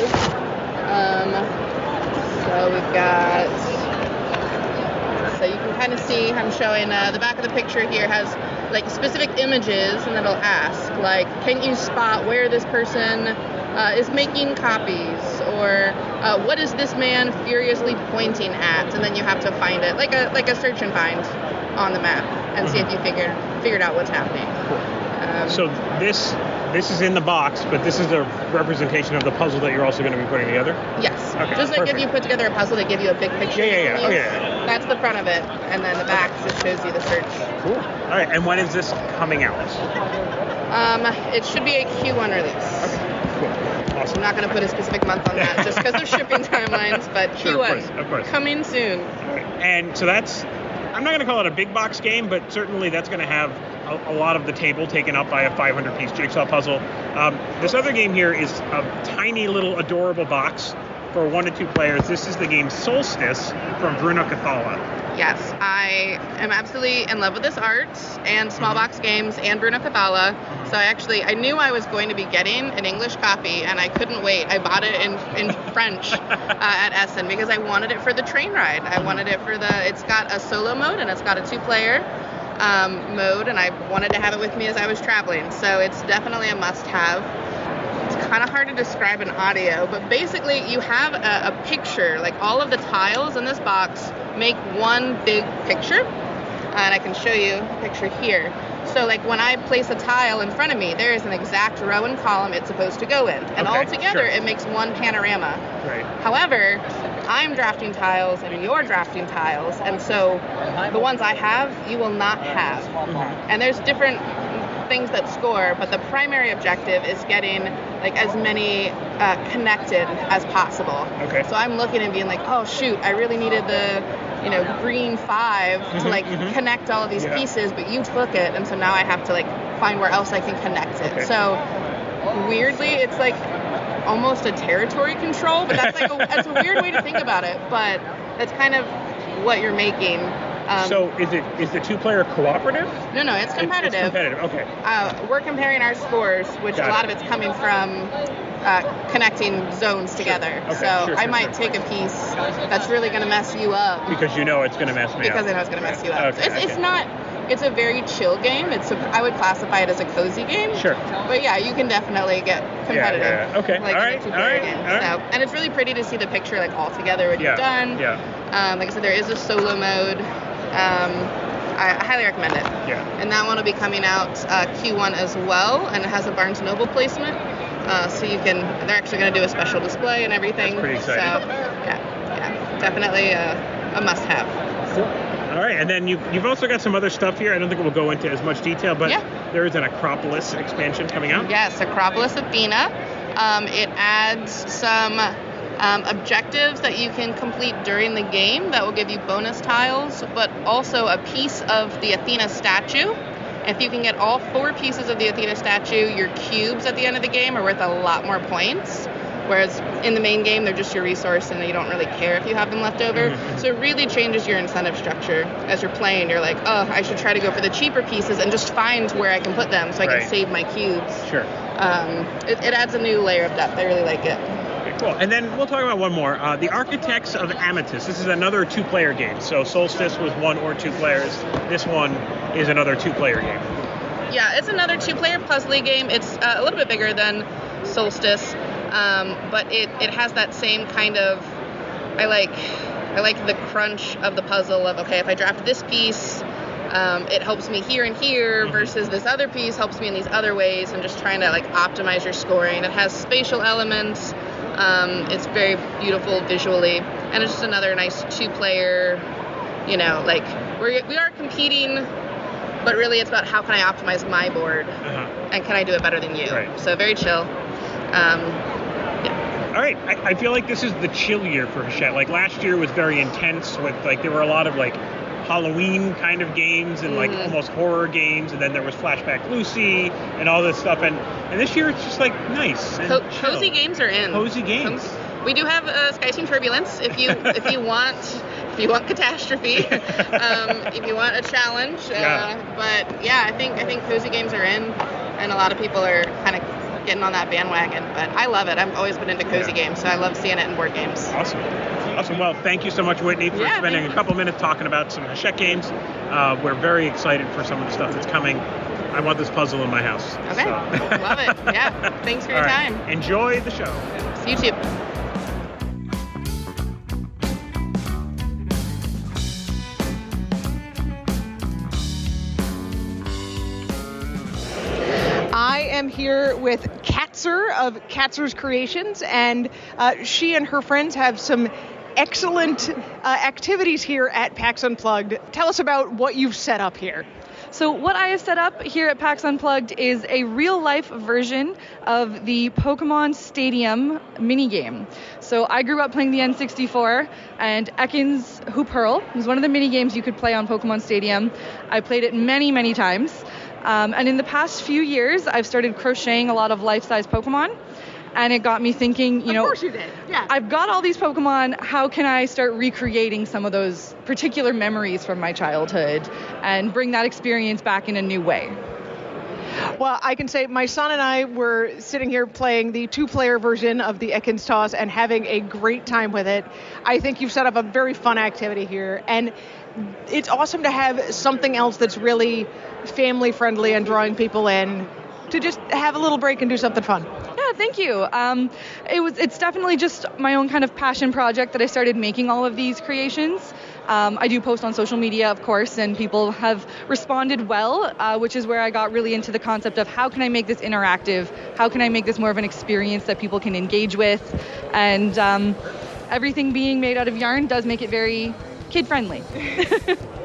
S7: So we've got So you can kind of see, I'm showing the back of the picture here has like specific images, and it'll ask, like, can you spot where this person is making copies, or what is this man furiously pointing at? And then you have to find it, like a search and find on the map, and see if you figured out what's happening.
S2: So this is in the box, but this is a representation of the puzzle that you're also going to be putting together?
S7: Yes.
S2: Okay,
S7: just like
S2: perfect.
S7: if you put together a puzzle, they give you a big picture.
S2: Yeah.
S7: you can use. That's the front of it, and then the back just shows you the search.
S2: Cool. All right, and when is this coming out?
S7: It should be a Q1 release.
S2: Okay, cool. Awesome.
S7: I'm not going to put a specific month on that just because of shipping timelines, but
S2: Sure,
S7: Q1
S2: of course.
S7: coming soon.
S2: All right. And so that's, I'm not going to call it a big box game, but certainly that's going to have a lot of the table taken up by a 500-piece jigsaw puzzle. This other game here is a tiny little adorable box for 1 to 2 players. This is the game Solstice from Bruno Cathala.
S7: Yes, I am absolutely in love with this art and small box games and Bruno Cathala. So I knew I was going to be getting an English copy, and I couldn't wait. I bought it in French at Essen because I wanted it for the train ride. I wanted it for it's got a solo mode and it's got a 2-player mode, and I wanted to have it with me as I was traveling. So it's definitely a must-have. It's kind of hard to describe in audio, but basically you have a picture, like all of the tiles in this box make one big picture, and I can show you a picture here. So like when I place a tile in front of me, there is an exact row and column it's supposed to go in, and all together it makes one panorama.
S2: Right.
S7: However, I'm drafting tiles and you're drafting tiles, and so the ones I have, you will not have. And there's different things that score, but the primary objective is getting like as many connected as possible.
S2: Okay.
S7: So I'm looking and being like, oh shoot, I really needed the green 5 to like connect all of these pieces, but you took it, and so now I have to like find where else I can connect it.
S2: Okay.
S7: So weirdly, it's like almost a territory control, but that's like that's a weird way to think about it, but that's kind of what you're making.
S2: So is the 2-player cooperative?
S7: No, it's competitive.
S2: It's competitive, okay.
S7: We're comparing our scores, which a lot of it's coming from connecting zones together.
S2: Okay,
S7: so I might take a piece that's really going to mess you up.
S2: Because you know it's going to mess me up.
S7: Because I know it's going to mess you up.
S2: Okay,
S7: It's not. It's a very chill game. I would classify it as a cozy game.
S2: Sure.
S7: But yeah, you can definitely get competitive.
S2: Yeah. Okay.
S7: Like
S2: all
S7: in
S2: right.
S7: a 2-player game.
S2: All right.
S7: So, and it's really pretty to see the picture like all together when you're done.
S2: Yeah.
S7: Like I said, there is a solo mode. I highly recommend it.
S2: Yeah.
S7: And that one will be coming out Q1 as well, and it has a Barnes & Noble placement. So they're actually going to do a special display and everything.
S2: That's pretty exciting.
S7: So, yeah, definitely a must-have.
S2: Cool. All right, and then you've also got some other stuff here. I don't think we'll go into as much detail, but there is an Acropolis expansion coming out.
S7: Yes, Acropolis Athena. It adds some objectives that you can complete during the game that will give you bonus tiles, but also a piece of the Athena statue. If you can get all 4 pieces of the Athena statue, your cubes at the end of the game are worth a lot more points. Whereas in the main game, they're just your resource and you don't really care if you have them left over. So it really changes your incentive structure. As you're playing, you're like, oh, I should try to go for the cheaper pieces and just find where I can put them so I can save my cubes.
S2: Sure.
S7: It adds a new layer of depth. I really like it.
S2: Okay, cool. And then we'll talk about one more. The Architects of Amethyst. This is another 2-player game. So Solstice was 1 or 2 players. This one is another 2-player game.
S7: Yeah, it's another 2-player puzzly game. It's a little bit bigger than Solstice. But it has that same kind of, I like the crunch of the puzzle of, okay, if I draft this piece, it helps me here and here versus this other piece helps me in these other ways, and just trying to like optimize your scoring. It has spatial elements. It's very beautiful visually, and it's just another nice 2-player, like we are competing, but really it's about how can I optimize my board and can I do it better than you.
S2: Right.
S7: So very chill.
S2: All right, I feel like this is the chill year for Hachette. Like last year was very intense with like there were a lot of like Halloween kind of games and like almost horror games, and then there was Flashback Lucy and all this stuff, and this year it's just like nice and
S7: cozy games are in.
S2: Cozy games.
S7: We do have Sky Team Turbulence if you want catastrophe, if you want a challenge. But yeah, I think cozy games are in, and a lot of people are kind of getting on that bandwagon, but I love it. I've always been into cozy games, so I love seeing it in board games.
S2: Awesome. Awesome. Well, thank you so much, Whitney, for spending a couple minutes talking about some Hachette games. We're very excited for some of the stuff that's coming. I want this puzzle in my house.
S7: Okay.
S2: So.
S7: Love it. Yeah. Thanks for your time.
S2: Enjoy the show.
S7: See you too.
S1: I am here with Katzer of Katzer's Creations, and she and her friends have some excellent activities here at PAX Unplugged. Tell us about what you've set up here.
S8: So what I have set up here at PAX Unplugged is a real-life version of the Pokemon Stadium minigame. So I grew up playing the N64, and Ekans Hoop Hurl was one of the minigames you could play on Pokemon Stadium. I played it many, many times. And in the past few years, I've started crocheting a lot of life-size Pokemon. And it got me thinking,
S1: Of course you did. Yeah.
S8: I've got all these Pokemon, how can I start recreating some of those particular memories from my childhood and bring that experience back in a new way?
S1: Well, I can say my son and I were sitting here playing the 2-player version of the Ekans Toss and having a great time with it. I think you've set up a very fun activity here, and it's awesome to have something else that's really family friendly and drawing people in to just have a little break and do something fun.
S8: Yeah, thank you. It's definitely just my own kind of passion project that I started making all of these creations. I do post on social media, of course, and people have responded well, which is where I got really into the concept of how can I make this interactive? How can I make this more of an experience that people can engage with? And everything being made out of yarn does make it very kid-friendly.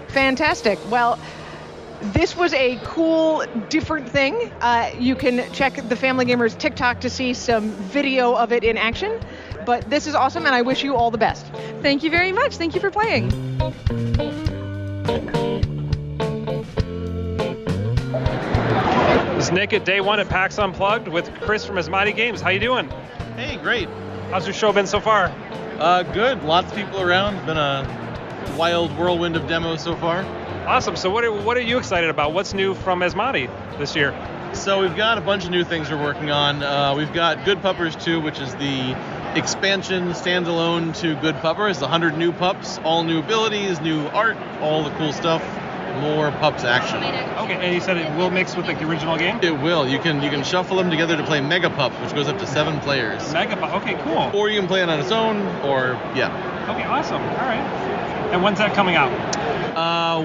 S1: Fantastic. Well, this was a cool, different thing. You can check the Family Gamers TikTok to see some video of it in action. But this is awesome, and I wish you all the best.
S8: Thank you very much. Thank you for playing.
S3: This is Nick at day one at PAX Unplugged with Chris from Asmati Games. How you doing?
S9: Hey, great.
S3: How's your show been so far?
S9: Good. Lots of people around. Been a wild whirlwind of demos so far.
S3: Awesome. So what are you excited about? What's new from Asmati this year?
S9: So we've got a bunch of new things we're working on. We've got Good Puppers 2, which is the expansion standalone to Good Puppers. 100 new pups, all new abilities, new art, all the cool stuff. More pups action.
S3: Okay, and you said it will mix with like the original game?
S9: It will. You can shuffle them together to play Mega Pup, which goes up to 7 players.
S3: Mega Pup. Okay, cool.
S9: Or you can play it on its own, or yeah.
S3: Okay, awesome. All right. And when's that coming out?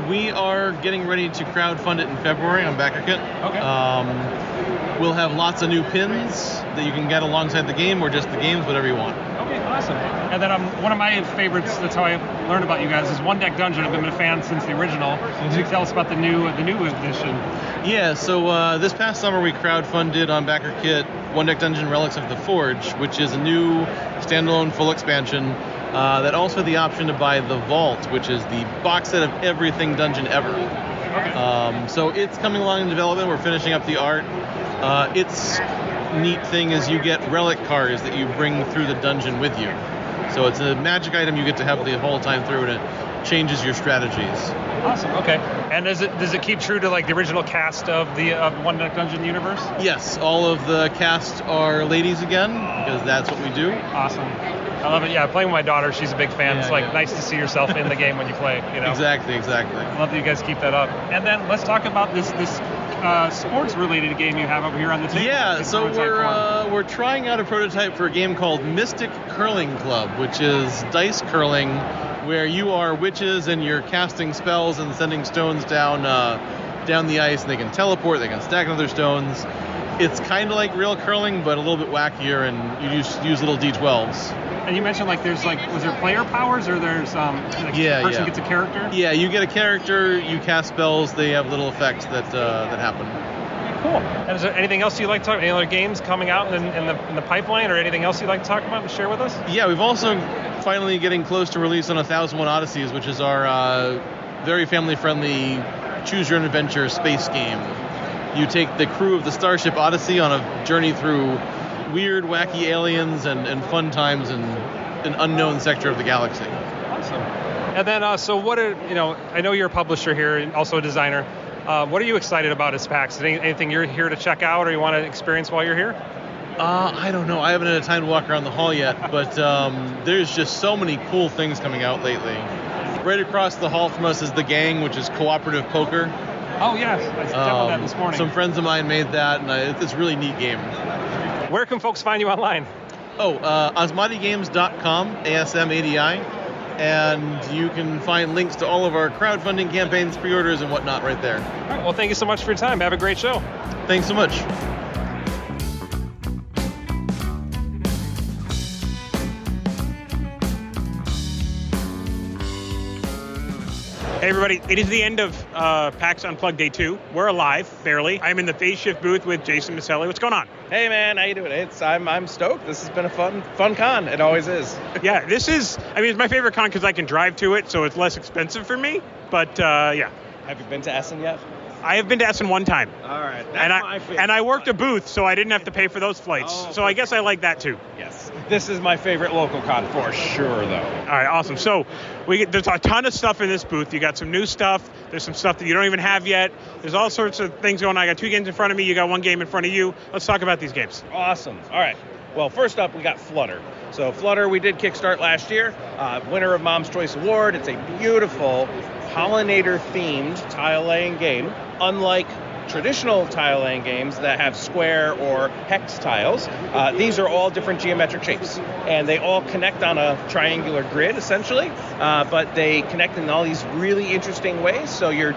S9: We are getting ready to crowdfund it in February on BackerKit.
S3: Okay.
S9: We'll have lots of new pins that you can get alongside the game, or just the games, whatever you want.
S3: Okay, awesome. And then one of my favorites, that's how I learned about you guys, is One Deck Dungeon. I've been a fan since the original. Can you tell us about the new edition?
S9: Yeah, so this past summer we crowdfunded on BackerKit One Deck Dungeon Relics of the Forge, which is a new standalone full expansion that also had the option to buy the Vault, which is the box set of everything dungeon ever.
S3: Okay.
S9: So it's coming along in development. We're finishing up the art. Its neat thing is you get relic cards that you bring through the dungeon with you. So it's a magic item you get to have the whole time through, and it changes your strategies.
S3: Awesome. Okay. And does it keep true to like the original cast of the One Deck Dungeon universe?
S9: Yes, all of the cast are ladies again, because that's what we do.
S3: Awesome. I love it. Yeah, playing with my daughter, she's a big fan.
S9: Yeah,
S3: it's like nice to see yourself in the game when you play. You know.
S9: Exactly.
S3: I love that you guys keep that up. And then let's talk about this sports-related game you have over here on the table.
S9: Yeah, so we're trying out a prototype for a game called Mystic Curling Club, which is dice curling, where you are witches and you're casting spells and sending stones down the ice, and they can teleport, they can stack other stones. It's kind of like real curling, but a little bit wackier, and you use little D12s.
S3: And you mentioned like there's like, was there player powers, or there's the person gets a character?
S9: Yeah, you get a character, you cast spells, they have little effects that happen.
S3: Cool. And is there anything else you'd like to talk about? Any other games coming out in the pipeline, or anything else you'd like to talk about and share with us?
S9: Yeah, we've also finally getting close to release on 1001 Odysseys, which is our very family-friendly choose-your-own-adventure space game. You take the crew of the Starship Odyssey on a journey through weird, wacky aliens and fun times in an unknown sector of the galaxy.
S3: Awesome. And then, so what are, I know you're a publisher here and also a designer. What are you excited about as PAX? Anything you're here to check out or you want to experience while you're here?
S9: I don't know. I haven't had time to walk around the hall yet, but there's just so many cool things coming out lately. Right across the hall from us is The Gang, which is cooperative poker.
S3: Oh, yes. I demoed that this morning.
S9: Some friends of mine made that, and it's a really neat game.
S3: Where can folks find you online?
S9: Asmadigames.com, ASMADI, and you can find links to all of our crowdfunding campaigns, pre-orders, and whatnot right there.
S3: All right, well, thank you so much for your time. Have a great show.
S9: Thanks so much.
S2: Hey everybody, it is the end of PAX Unplugged Day 2. We're alive, barely. I'm in the Phase Shift booth with Jason Maselli. What's going on?
S10: Hey man, how you doing? I'm stoked. This has been a fun con. It always is.
S2: Yeah, it's my favorite con because I can drive to it, so it's less expensive for me. But yeah.
S10: Have you been to Essen yet?
S2: I have been to Essen one time.
S10: All right. That's my favorite.
S2: And I worked a booth, so I didn't have to pay for those flights. So I guess I like that too.
S10: Yes. This is my favorite local con for sure, though.
S2: All right, awesome. So there's a ton of stuff in this booth. You got some new stuff. There's some stuff that you don't even have yet. There's all sorts of things going on. I got 2 games in front of me. You got 1 game in front of you. Let's talk about these games.
S10: Awesome. All right. Well, first up, we got Flutter. So Flutter, we did Kickstart last year. Winner of Mom's Choice Award. It's a beautiful pollinator-themed tile-laying game. Unlike traditional tile laying games that have square or hex tiles, these are all different geometric shapes, and they all connect on a triangular grid essentially, but they connect in all these really interesting ways. So you're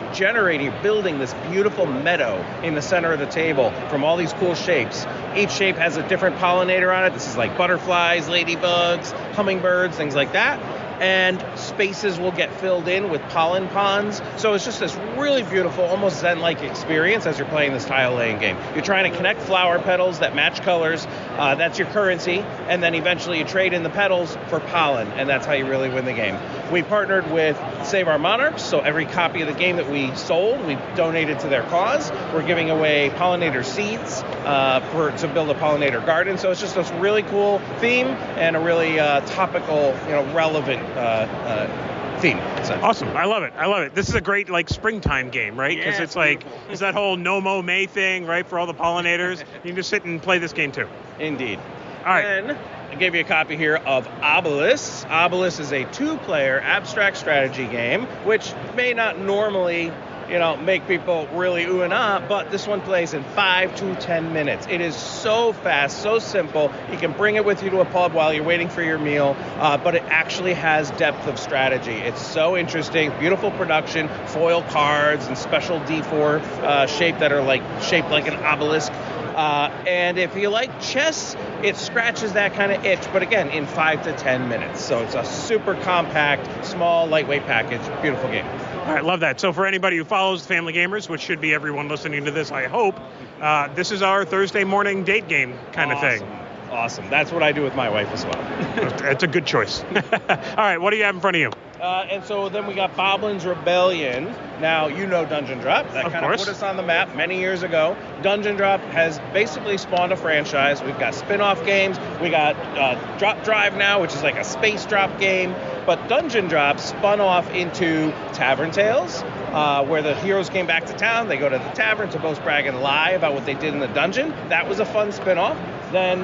S10: building this beautiful meadow in the center of the table from all these cool shapes. Each shape has a different pollinator on it. This is like butterflies, ladybugs, hummingbirds, things like that. And spaces will get filled in with pollen ponds. So it's just this really beautiful, almost zen-like experience as you're playing this tile-laying game. You're trying to connect flower petals that match colors. That's your currency. And then eventually you trade in the petals for pollen, and that's how you really win the game. We partnered with Save Our Monarchs, so every copy of the game that we sold, we donated to their cause. We're giving away pollinator seeds to build a pollinator garden. So it's just this really cool theme and a really topical, relevant theme. So.
S2: Awesome. I love it. This is a great springtime game, right? Because it's it's that whole no mow May thing, right? For all the pollinators. You can just sit and play this game too.
S10: Indeed.
S2: All right.
S10: And I gave you a copy here of Obelisk. Obelisk is a 2-player abstract strategy game, which may not normally make people really ooh and ah, but this one plays in 5 to 10 minutes. It is so fast, so simple. You can bring it with you to a pub while you're waiting for your meal, but it actually has depth of strategy. It's so interesting, beautiful production, foil cards and special D4 shape that are shaped like an obelisk. And if you like chess, it scratches that kind of itch, but again, in 5 to 10 minutes. So it's a super compact, small, lightweight package. Beautiful game.
S2: All right, love that. So for anybody who follows Family Gamers, which should be everyone listening to this, I hope, this is our Thursday morning date game kind of thing.
S10: Awesome. That's what I do with my wife as well.
S2: That's a good choice. All right, what do you have in front of you?
S10: And so then we got Boblin's Rebellion. Now, Dungeon Drop. That kind of put us on the map many years ago. Dungeon Drop has basically spawned a franchise. We've got spin-off games. We got Drop Drive now, which is like a space drop game. But Dungeon Drop spun off into Tavern Tales, where the heroes came back to town. They go to the tavern to boast, brag, and lie about what they did in the dungeon. That was a fun spin-off. Then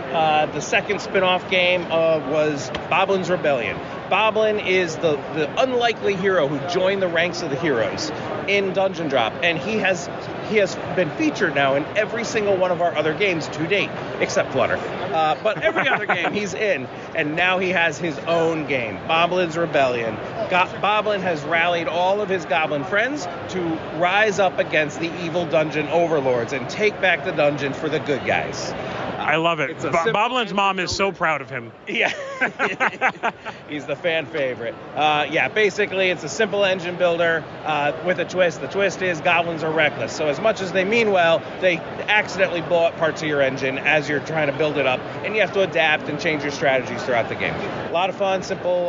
S10: the second spin-off game was Boblin's Rebellion. Boblin is the unlikely hero who joined the ranks of the heroes in Dungeon Drop, and he has been featured now in every single one of our other games to date, except Flutter. But every other game he's in, and now he has his own game, Boblin's Rebellion. Boblin has rallied all of his goblin friends to rise up against the evil dungeon overlords and take back the dungeon for the good guys.
S2: I love it. Boblin's mom is so proud of him.
S10: Yeah. He's the fan favorite. Basically it's a simple engine builder with a twist. The twist is goblins are reckless. So as much as they mean well, they accidentally blow up parts of your engine as you're trying to build it up, and you have to adapt and change your strategies throughout the game. A lot of fun, simple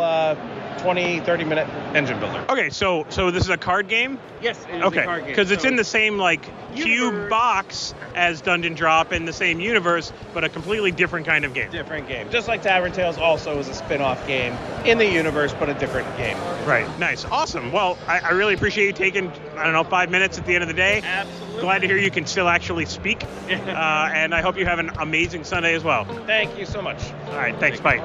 S10: 20, 30-minute engine builder.
S2: Okay, so this is a card game?
S10: Yes, it is
S2: Okay,
S10: a card game.
S2: because it's
S10: So
S2: in the same cube
S10: Universe.
S2: box as Dungeon Drop in the same universe, but a completely different kind of game.
S10: different game. Just like Tavern Tales also is a spin-off game in the universe, but a different game.
S2: Right, nice, awesome. Well, I really appreciate you taking, 5 minutes at the end of the day.
S10: Absolutely.
S2: Glad to hear you can still actually speak, and I hope you have an amazing Sunday as well.
S10: Thank you so much.
S2: All right, thanks, bye.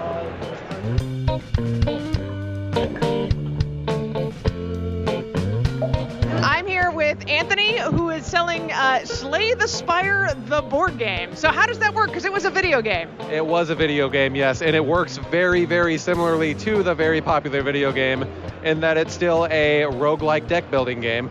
S1: I'm here with Anthony, who is selling Slay the Spire, the board game. So how does that work? Because it was a video game.
S11: It was a video game, yes, and it works very, very similarly to the very popular video game in that it's still a roguelike deck building game.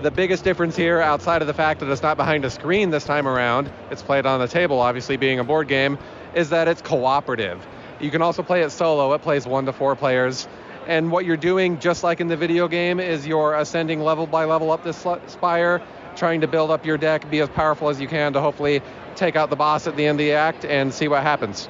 S11: The biggest difference here, outside of the fact that it's not behind a screen this time around, it's played on the table, obviously being a board game, is that it's cooperative. You can also play it solo. It plays 1 to 4 players. And what you're doing, just like in the video game, is you're ascending level by level up this spire, trying to build up your deck, be as powerful as you can to hopefully take out the boss at the end of the act and see what happens.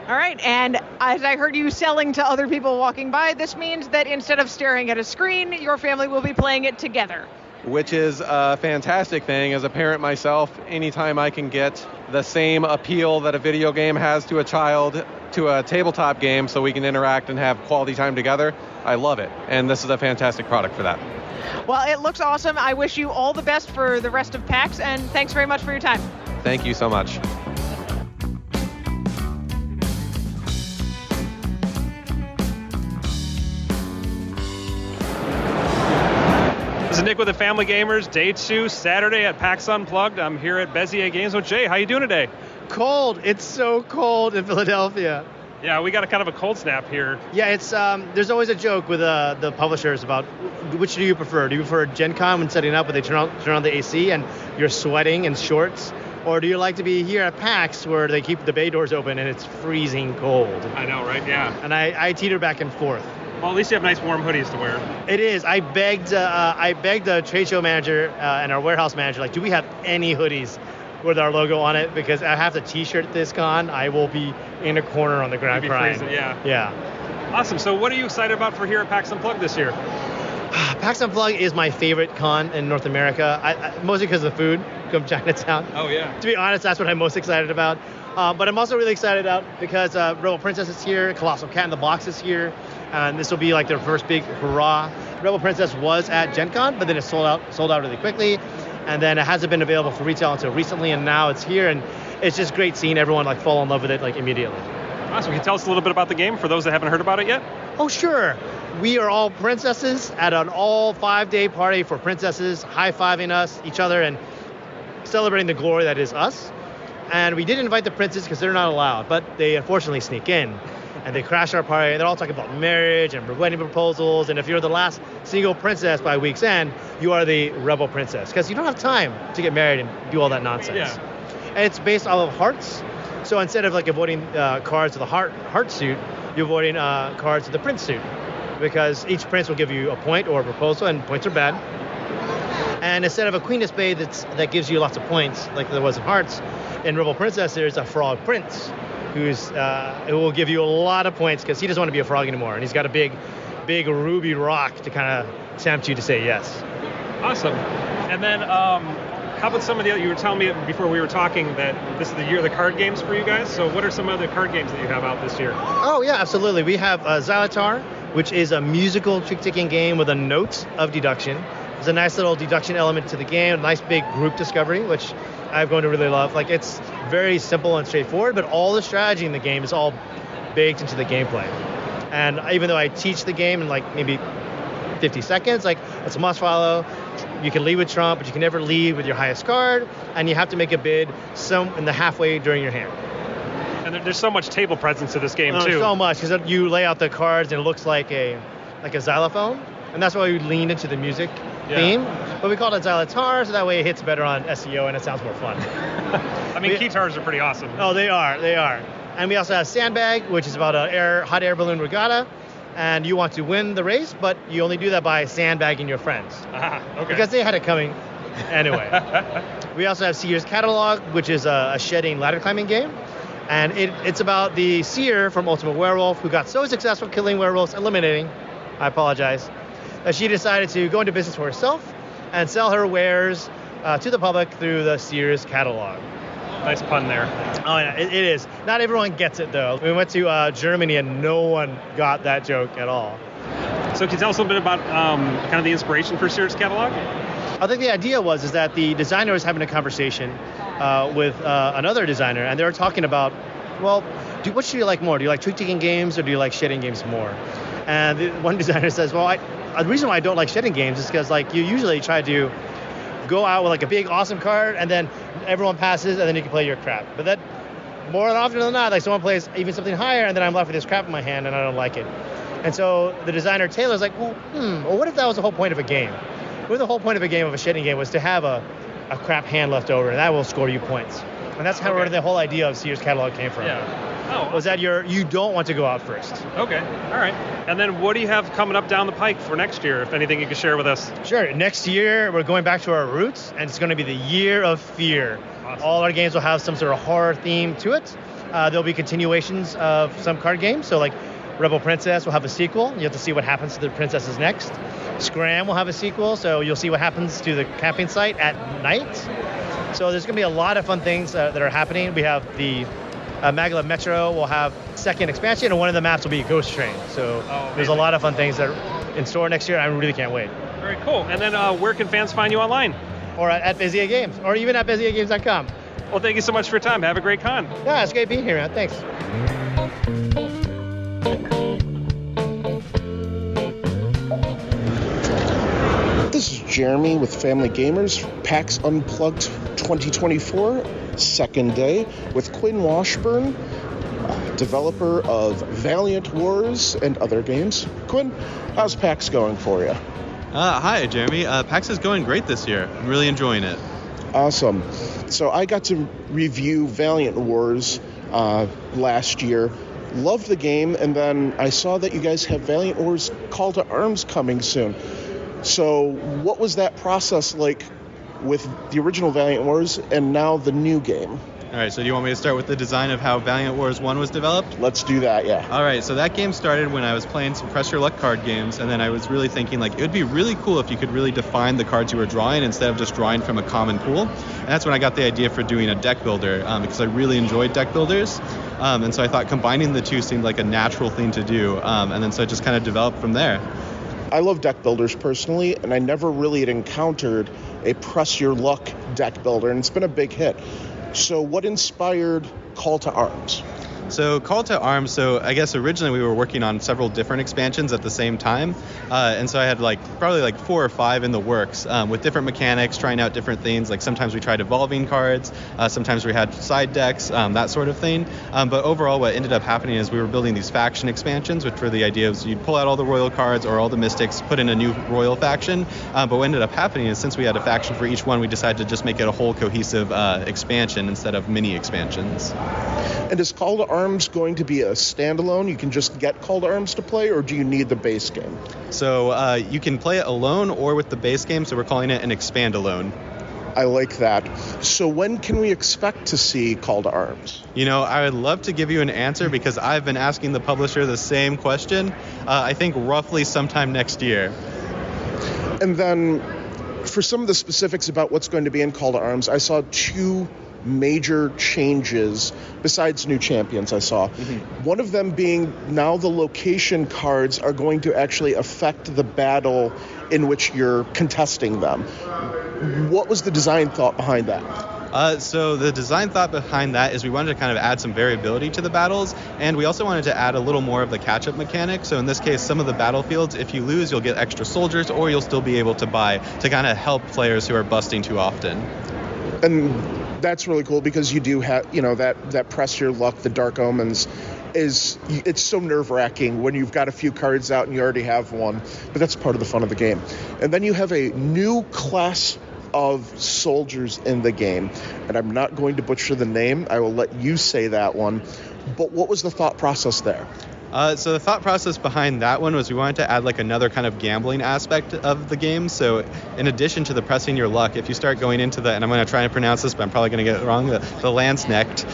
S1: All right, and as I heard you selling to other people walking by, this means that instead of staring at a screen, your family will be playing it together.
S11: Which is a fantastic thing. As a parent myself, anytime I can get the same appeal that a video game has to a child to a tabletop game so we can interact and have quality time together, I love it. And this is a fantastic product for that.
S1: Well, it looks awesome. I wish you all the best for the rest of PAX, and thanks very much for your time.
S11: Thank you so much.
S3: This is Nick with the Family Gamers, day 2, Saturday at PAX Unplugged. I'm here at Bezier Games with Jay. How you doing today?
S12: Cold. It's so cold in Philadelphia.
S3: Yeah, we got a kind of a cold snap here.
S12: Yeah, it's there's always a joke with the publishers about which do you prefer? Do you prefer Gen Con when setting up where they turn on the AC and you're sweating in shorts? Or do you like to be here at PAX where they keep the bay doors open and it's freezing cold?
S3: I know, right? Yeah.
S12: And I teeter back and forth.
S3: Well, at least you have nice warm hoodies to wear.
S12: It is. I begged the trade show manager and our warehouse manager, like, do we have any hoodies with our logo on it? Because I have the T-shirt this con, I will be in a corner on the ground crying.
S3: Freezing, yeah.
S12: Yeah.
S3: Awesome. So what are you excited about for here at PAX Unplugged this year?
S12: PAX Unplugged is my favorite con in North America, I mostly because of the food from Chinatown.
S3: Oh, yeah.
S12: To be honest, that's what I'm most excited about. But I'm also really excited out because Rebel Princess is here, Colossal Cat in the Box is here, and this will be like their first big hurrah. Rebel Princess was at Gen Con, but then it sold out really quickly, and then it hasn't been available for retail until recently, and now it's here, and it's just great seeing everyone like fall in love with it like immediately.
S3: Awesome. Can you tell us a little bit about the game for those that haven't heard about it yet?
S12: Oh, sure. We are all princesses at an all 5-day party for princesses, high-fiving each other, and celebrating the glory that is us. And we did invite the princes because they're not allowed, but they unfortunately sneak in. And they crash our party, and they're all talking about marriage and wedding proposals, and if you're the last single princess by week's end, you are the rebel princess, because you don't have time to get married and do all that nonsense.
S3: Yeah.
S12: And it's based off of hearts, so instead of like avoiding cards to the heart suit, you're avoiding cards to the prince suit, because each prince will give you a point or a proposal, and points are bad. And instead of a queen of spades that gives you lots of points, like there was in hearts, in Rebel Princess there's a frog prince who will give you a lot of points because he doesn't want to be a frog anymore, and he's got a big ruby rock to kind of tempt you to say yes.
S3: Awesome. And then how about some of the other, you were telling me before we were talking that this is the year of the card games for you guys, so what are some other card games that you have out this year?
S12: Oh yeah, absolutely. We have Xylotar, which is a musical trick-taking game with a note of deduction. There's a nice little deduction element to the game, a nice big group discovery, which I'm going to really love. Like, it's very simple and straightforward, but all the strategy in the game is all baked into the gameplay. And even though I teach the game in like maybe 50 seconds, like, it's a must follow. You can lead with Trump, but you can never lead with your highest card, and you have to make a bid in the halfway during your hand.
S3: And there's so much table presence to this game, too.
S12: So much, because you lay out the cards and it looks like a xylophone, and that's why we lean into the music theme. But we call it Xylotar, so that way it hits better on SEO and it sounds more fun.
S3: I mean, guitars are pretty awesome.
S12: Oh, they are. And we also have Sandbag, which is about a hot air balloon regatta, and you want to win the race, but you only do that by sandbagging your friends.
S3: Okay.
S12: Because they had it coming anyway. We also have Seer's Catalog, which is a shedding ladder climbing game. And it's about the seer from Ultimate Werewolf who got so successful killing werewolves, eliminating I apologize. She decided to go into business for herself and sell her wares to the public through the Sears catalog.
S3: Nice pun there.
S12: Oh, yeah, it is. Not everyone gets it, though. We went to Germany, and no one got that joke at all.
S3: So can you tell us a little bit about kind of the inspiration for Sears catalog?
S12: I think the idea was that the designer was having a conversation with another designer, and they were talking about, well, what should you like more? Do you like trick-taking games, or do you like shedding games more? And one designer says, well, the reason why I don't like shedding games is because like you usually try to go out with like a big awesome card, and then everyone passes, and then you can play your crap. But that more often than not, like someone plays even something higher, and then I'm left with this crap in my hand, and I don't like it. And so the designer Taylor's like, well, what if that was the whole point of a game? What if the whole point of a game, of a shedding game, was to have a crap hand left over, and that will score you points. And that's where the whole idea of Sears catalog came from.
S3: Yeah. Oh,
S12: was that you don't want to go out first.
S3: Okay. All right. And then what do you have coming up down the pike for next year, if anything you can share with us?
S12: Sure. Next year, we're going back to our roots, and it's going to be the year of fear. Awesome. All our games will have some sort of horror theme to it. There'll be continuations of some card games. So like Rebel Princess will have a sequel. You have to see what happens to the princesses next. Scram will have a sequel, so you'll see what happens to the camping site at night. So there's going to be a lot of fun things that are happening. We have the Maglev Metro will have second expansion, and one of the maps will be Ghost Train. So there's a lot of fun things that are in store next year. I really can't wait.
S3: Very cool. And then where can fans find you online?
S12: Or at Bezia Games, or even at BeziaGames.com.
S3: Well, thank you so much for your time. Have a great con.
S12: Yeah, it's great being here, man. Thanks.
S13: This is Jeremy with Family Gamers, PAX Unplugged 2024, second day with Quinn Washburn, developer of Valiant Wars and other games. Quinn, how's PAX going for you?
S14: Hi, Jeremy. PAX is going great this year. I'm really enjoying it.
S13: Awesome. So I got to review Valiant Wars last year. Loved the game, and then I saw that you guys have Valiant Wars Call to Arms coming soon. So what was that process like with the original Valiant Wars and now the new game?
S14: All right, so do you want me to start with the design of how Valiant Wars 1 was developed?
S13: Let's do that, yeah.
S14: All right, so that game started when I was playing some Press Your Luck card games, and then I was really thinking, like, it would be really cool if you could really define the cards you were drawing instead of just drawing from a common pool. And that's when I got the idea for doing a deck builder, because I really enjoyed deck builders. And so I thought combining the two seemed like a natural thing to do, and then so it just kind of developed from there.
S13: I love deck builders personally, and I never really had encountered a Press Your Luck deck builder, and it's been a big hit. So what inspired Call to Arms?
S14: So Call to Arms, so I guess originally we were working on several different expansions at the same time. And so I had probably 4 or 5 in the works with different mechanics, trying out different things. Like sometimes we tried evolving cards, sometimes we had side decks, that sort of thing. But overall what ended up happening is we were building these faction expansions, which were the idea was you'd pull out all the royal cards or all the mystics, put in a new royal faction. But what ended up happening is since we had a faction for each one, we decided to just make it a whole cohesive expansion instead of mini expansions.
S13: And is Call to Arms going to be a standalone? You can just get Call to Arms to play, or do you need the base game?
S14: So you can play it alone or with the base game, so we're calling it an expand-alone.
S13: I like that. So when can we expect to see Call to Arms?
S14: You know, I would love to give you an answer because I've been asking the publisher the same question. I think roughly sometime next year.
S13: And then for some of the specifics about what's going to be in Call to Arms, I saw 2 major changes besides new champions I saw. Mm-hmm. One of them being now the location cards are going to actually affect the battle in which you're contesting them. What was the design thought behind that?
S14: So the design thought behind that is we wanted to kind of add some variability to the battles, and we also wanted to add a little more of the catch-up mechanic. So in this case, some of the battlefields, if you lose, you'll get extra soldiers, or you'll still be able to buy to kind of help players who are busting too often.
S13: And that's really cool because you do have, that Press Your Luck, the Dark Omens, it's so nerve-wracking when you've got a few cards out and you already have one, but that's part of the fun of the game. And then you have a new class of soldiers in the game, and I'm not going to butcher the name. I will let you say that one. But what was the thought process there?
S14: So the thought process behind that one was we wanted to add another kind of gambling aspect of the game. So in addition to the pressing your luck, if you start going into and I'm going to try and pronounce this, but I'm probably going to get it wrong, the Landsknecht,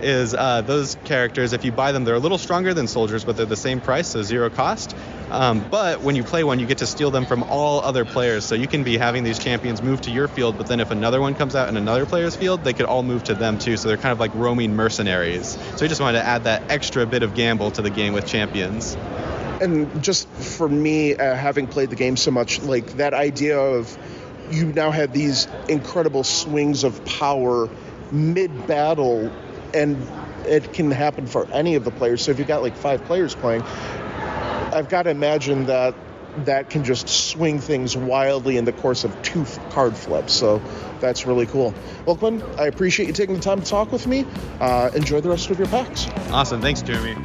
S14: is those characters, if you buy them, they're a little stronger than soldiers, but they're the same price, so 0 cost. But when you play one, you get to steal them from all other players. So you can be having these champions move to your field, but then if another one comes out in another player's field, they could all move to them too. So they're kind of like roaming mercenaries. So we just wanted to add that extra bit of gamble to the game with champions.
S13: And just for me, having played the game so much, like that idea of you now have these incredible swings of power mid-battle, and it can happen for any of the players. So if you've got like 5 players playing, I've got to imagine that can just swing things wildly in the course of 2 card flips. So that's really cool. Well, Glenn, I appreciate you taking the time to talk with me. Enjoy the rest of your PAX.
S14: Awesome. Thanks, Jeremy.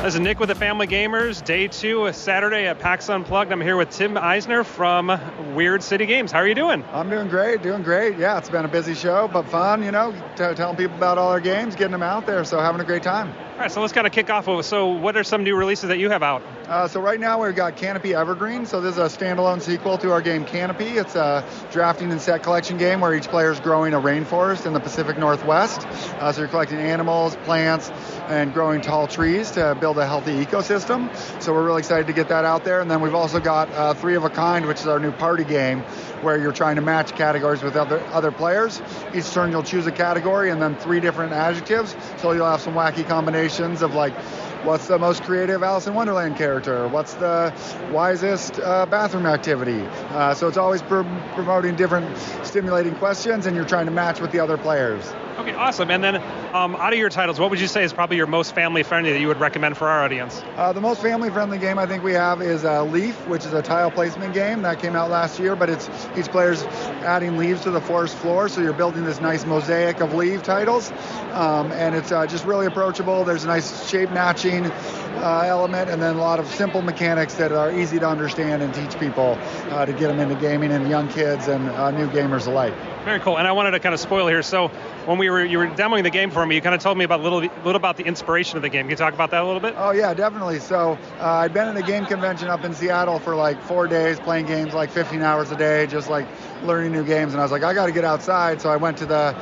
S3: This is Nick with the Family Gamers, day 2, Saturday at PAX Unplugged. I'm here with Tim Eisner from Weird City Games. How are you doing?
S15: I'm doing great. Yeah, it's been a busy show, but fun, telling people about all our games, getting them out there, so having a great time.
S3: All right, so let's kind of kick off. So what are some new releases that you have out?
S15: So right now we've got Canopy Evergreen. So this is a standalone sequel to our game Canopy. It's a drafting and set collection game where each player is growing a rainforest in the Pacific Northwest. So you're collecting animals, plants, and growing tall trees to build a healthy ecosystem. So we're really excited to get that out there. And then we've also got 3 of a Kind, which is our new party game, where you're trying to match categories with other players. Each turn you'll choose a category and then 3 different adjectives. So you'll have some wacky combinations of like, what's the most creative Alice in Wonderland character? What's the wisest bathroom activity? So it's always promoting different stimulating questions, and you're trying to match with the other players.
S3: Okay, awesome. And then out of your titles, what would you say is probably your most family-friendly that you would recommend for our audience?
S15: The most family-friendly game I think we have is Leaf, which is a tile placement game that came out last year, but it's each player's adding leaves to the forest floor, so you're building this nice mosaic of leaf titles, and it's just really approachable. There's a nice shape matching element, and then a lot of simple mechanics that are easy to understand and teach people to get them into gaming, and young kids and new gamers alike.
S3: Very cool. And I wanted to kind of spoil here. So when you were demoing the game for me, you kind of told me about a little about the inspiration of the game. Can you talk about that a little bit?
S15: Oh yeah, definitely. So I'd been at a game convention up in Seattle for like 4 days, playing games like 15 hours a day, just like learning new games. And I was like, I got to get outside. So I went to the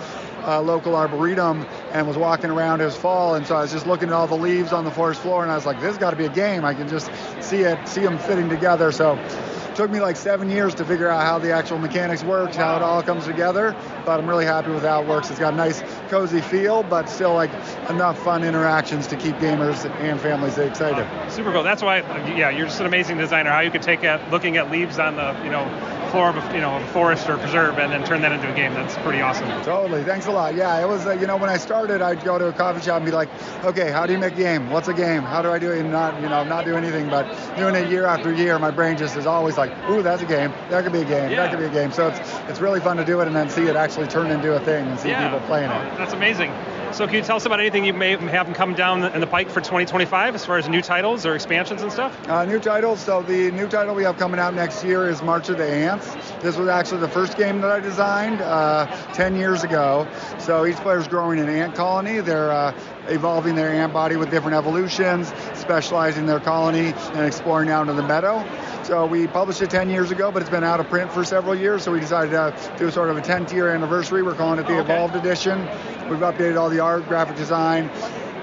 S15: local arboretum and was walking around. It was fall, and so I was just looking at all the leaves on the forest floor, and I was like, this has got to be a game. I can just see them fitting together. So it took me like 7 years to figure out how the actual mechanics works, how it all comes together, but I'm really happy with how it works. It's got a nice cozy feel, but still like enough fun interactions to keep gamers and families excited.
S3: Super cool. That's why, you're just an amazing designer. How you could take looking at leaves on the floor of a forest or preserve and then turn that into a game. That's pretty awesome.
S15: Totally. Thanks a lot. Yeah, it was when I started, I'd go to a coffee shop and be like, okay, how do you make a game? What's a game? How do I do it? And not do anything, but doing it year after year, my brain just is always like, ooh, that's a game. That could be a game.
S3: Yeah.
S15: That could be a game. So it's really fun to do it and then see it actually turn into a thing and see people playing it.
S3: That's amazing. So can you tell us about anything you may have come down in the pike for 2025 as far as new titles or expansions and stuff?
S15: New titles. So the new title we have coming out next year is March of the Ants. This was actually the first game that I designed 10 years ago. So each player's growing an ant colony. They're evolving their ant body with different evolutions, specializing their colony, and exploring out into the meadow. So we published it 10 years ago, but it's been out of print for several years, so we decided to do sort of a 10th year anniversary. We're calling it the Evolved Edition. We've updated all the art, graphic design,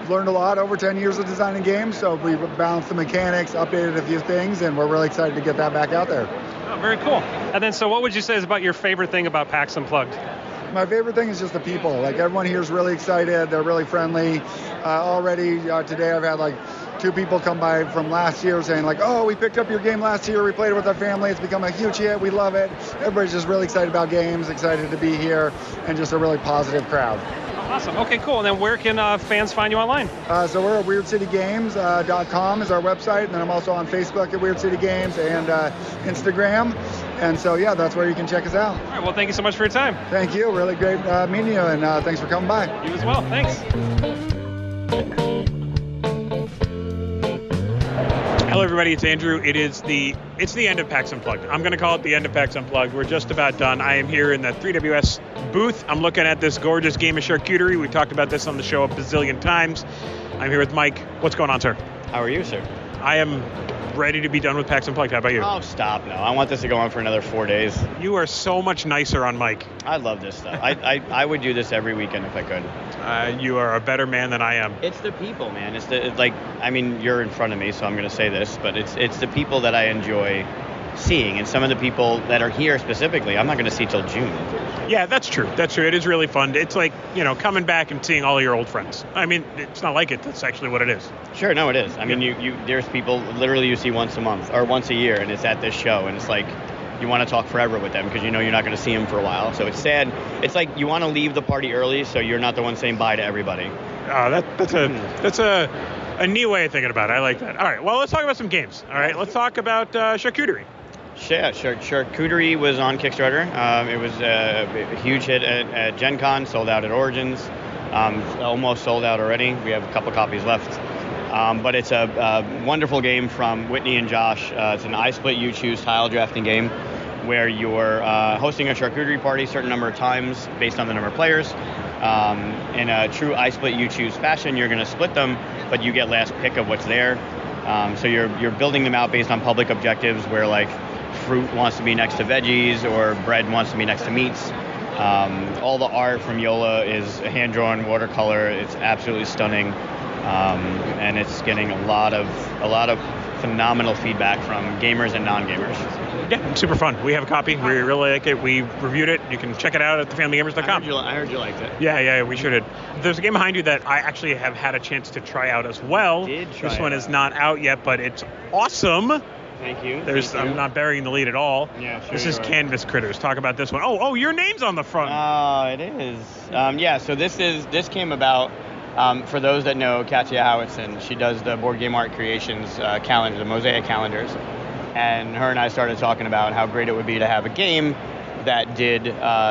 S15: learned a lot over 10 years of designing games, so we've balanced the mechanics, updated a few things, and we're really excited to get that back out there.
S3: Oh, very cool. And then, so what would you say is about your favorite thing about PAX Unplugged?
S15: My favorite thing is just the people. Like, everyone here is really excited. They're really friendly. Already today I've had like 2 people come by from last year saying like, oh, we picked up your game last year. We played it with our family. It's become a huge hit. We love it. Everybody's just really excited about games, excited to be here, and just a really positive crowd.
S3: Awesome. Okay, cool. And then where can fans find you online?
S15: So we're at WeirdCityGames.com is our website. And then I'm also on Facebook at Weird City Games and Instagram. And so, that's where you can check us out.
S3: All right. Well, thank you so much for your time.
S15: Thank you. Really great meeting you. And thanks for coming by.
S3: You as well. Thanks. Hello, everybody. It's Andrew. It's the end of PAX Unplugged. I'm going to call it the end of PAX Unplugged. We're just about done. I am here in the 3WS booth. I'm looking at this gorgeous game of charcuterie. We've talked about this on the show a bazillion times. I'm here with Mike. What's going on, sir?
S16: How are you, sir?
S2: I am ready to be done with PAX Unplugged. How about you?
S16: Oh, stop. No, I want this to go on for another 4 days.
S2: You are so much nicer on mic.
S16: I love this stuff. I would do this every weekend if I could.
S2: You are a better man than I am.
S16: It's the people, man. It's like, I mean, you're in front of me, so I'm going to say this, but it's the people that I enjoy seeing, and some of the people that are here specifically, I'm not going to see till June.
S2: Yeah, that's true. That's true. It is really fun. It's like, coming back and seeing all your old friends. I mean, it's not like it. That's actually what it is.
S16: Sure, no, it is. I mean, there's people literally you see once a month or once a year, and it's at this show, and it's like you want to talk forever with them because you know you're not going to see them for a while. So it's sad. It's like you want to leave the party early so you're not the one saying bye to everybody.
S2: That's a neat way of thinking about it. I like that. All right, well, let's talk about some games. All right, let's talk about Charcuterie.
S16: Yeah, Charcuterie was on Kickstarter. It was a huge hit at Gen Con, sold out at Origins, almost sold out already. We have a couple copies left. But it's a wonderful game from Whitney and Josh. It's an I Split You Choose tile drafting game where you're hosting a charcuterie party a certain number of times based on the number of players. In a true I Split You Choose fashion, you're going to split them, but you get last pick of what's there. So you're building them out based on public objectives where like fruit wants to be next to veggies or bread wants to be next to meats. All the art from Yola is hand-drawn watercolor. It's absolutely stunning, and it's getting a lot of phenomenal feedback from gamers and non-gamers.
S2: Yeah, it's super fun. We have a copy. We really like it. We reviewed it. You can check it out at thefamilygamers.com.
S16: I heard you liked it.
S2: Yeah, we sure did. There's a game behind you that I actually have had a chance to try out as well. This one is not out yet, but it's awesome.
S16: Thank you.
S2: I'm not burying the lead at all.
S16: Yeah, sure.
S2: This is Canvas Critters. Talk about this one. Oh, your name's on the front.
S16: It is. So this came about for those that know Katya Howitson. She does the Board Game Art Creations calendar, the Mosaic calendars. And her and I started talking about how great it would be to have a game that did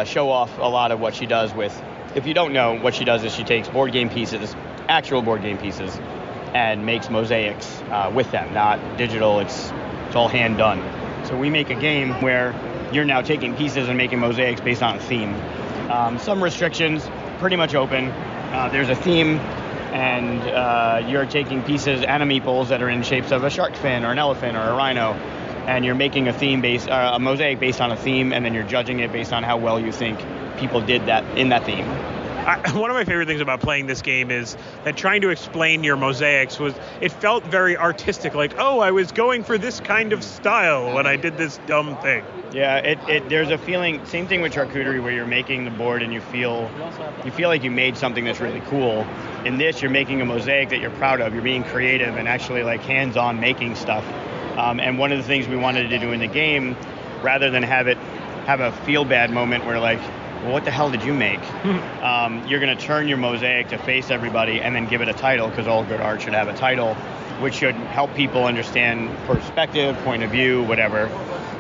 S16: show off a lot of what she does with. If you don't know, what she does is she takes board game pieces, actual board game pieces, and makes mosaics with them, not digital. It's all hand done. So we make a game where you're now taking pieces and making mosaics based on a theme. Some restrictions, pretty much open. There's a theme, and you're taking pieces and meeples that are in shapes of a shark fin or an elephant or a rhino, and you're making a mosaic based on a theme, and then you're judging it based on how well you think people did that in that theme.
S2: One of my favorite things about playing this game is that trying to explain your mosaics it felt very artistic, like, oh, I was going for this kind of style when I did this dumb thing.
S16: Yeah, there's a feeling, same thing with charcuterie, where you're making the board and you feel like you made something that's really cool. In this, you're making a mosaic that you're proud of. You're being creative and actually like hands-on making stuff. And one of the things we wanted to do in the game, rather than have a feel-bad moment where like, well, what the hell did you make? You're going to turn your mosaic to face everybody and then give it a title, because all good art should have a title, which should help people understand perspective, point of view, whatever.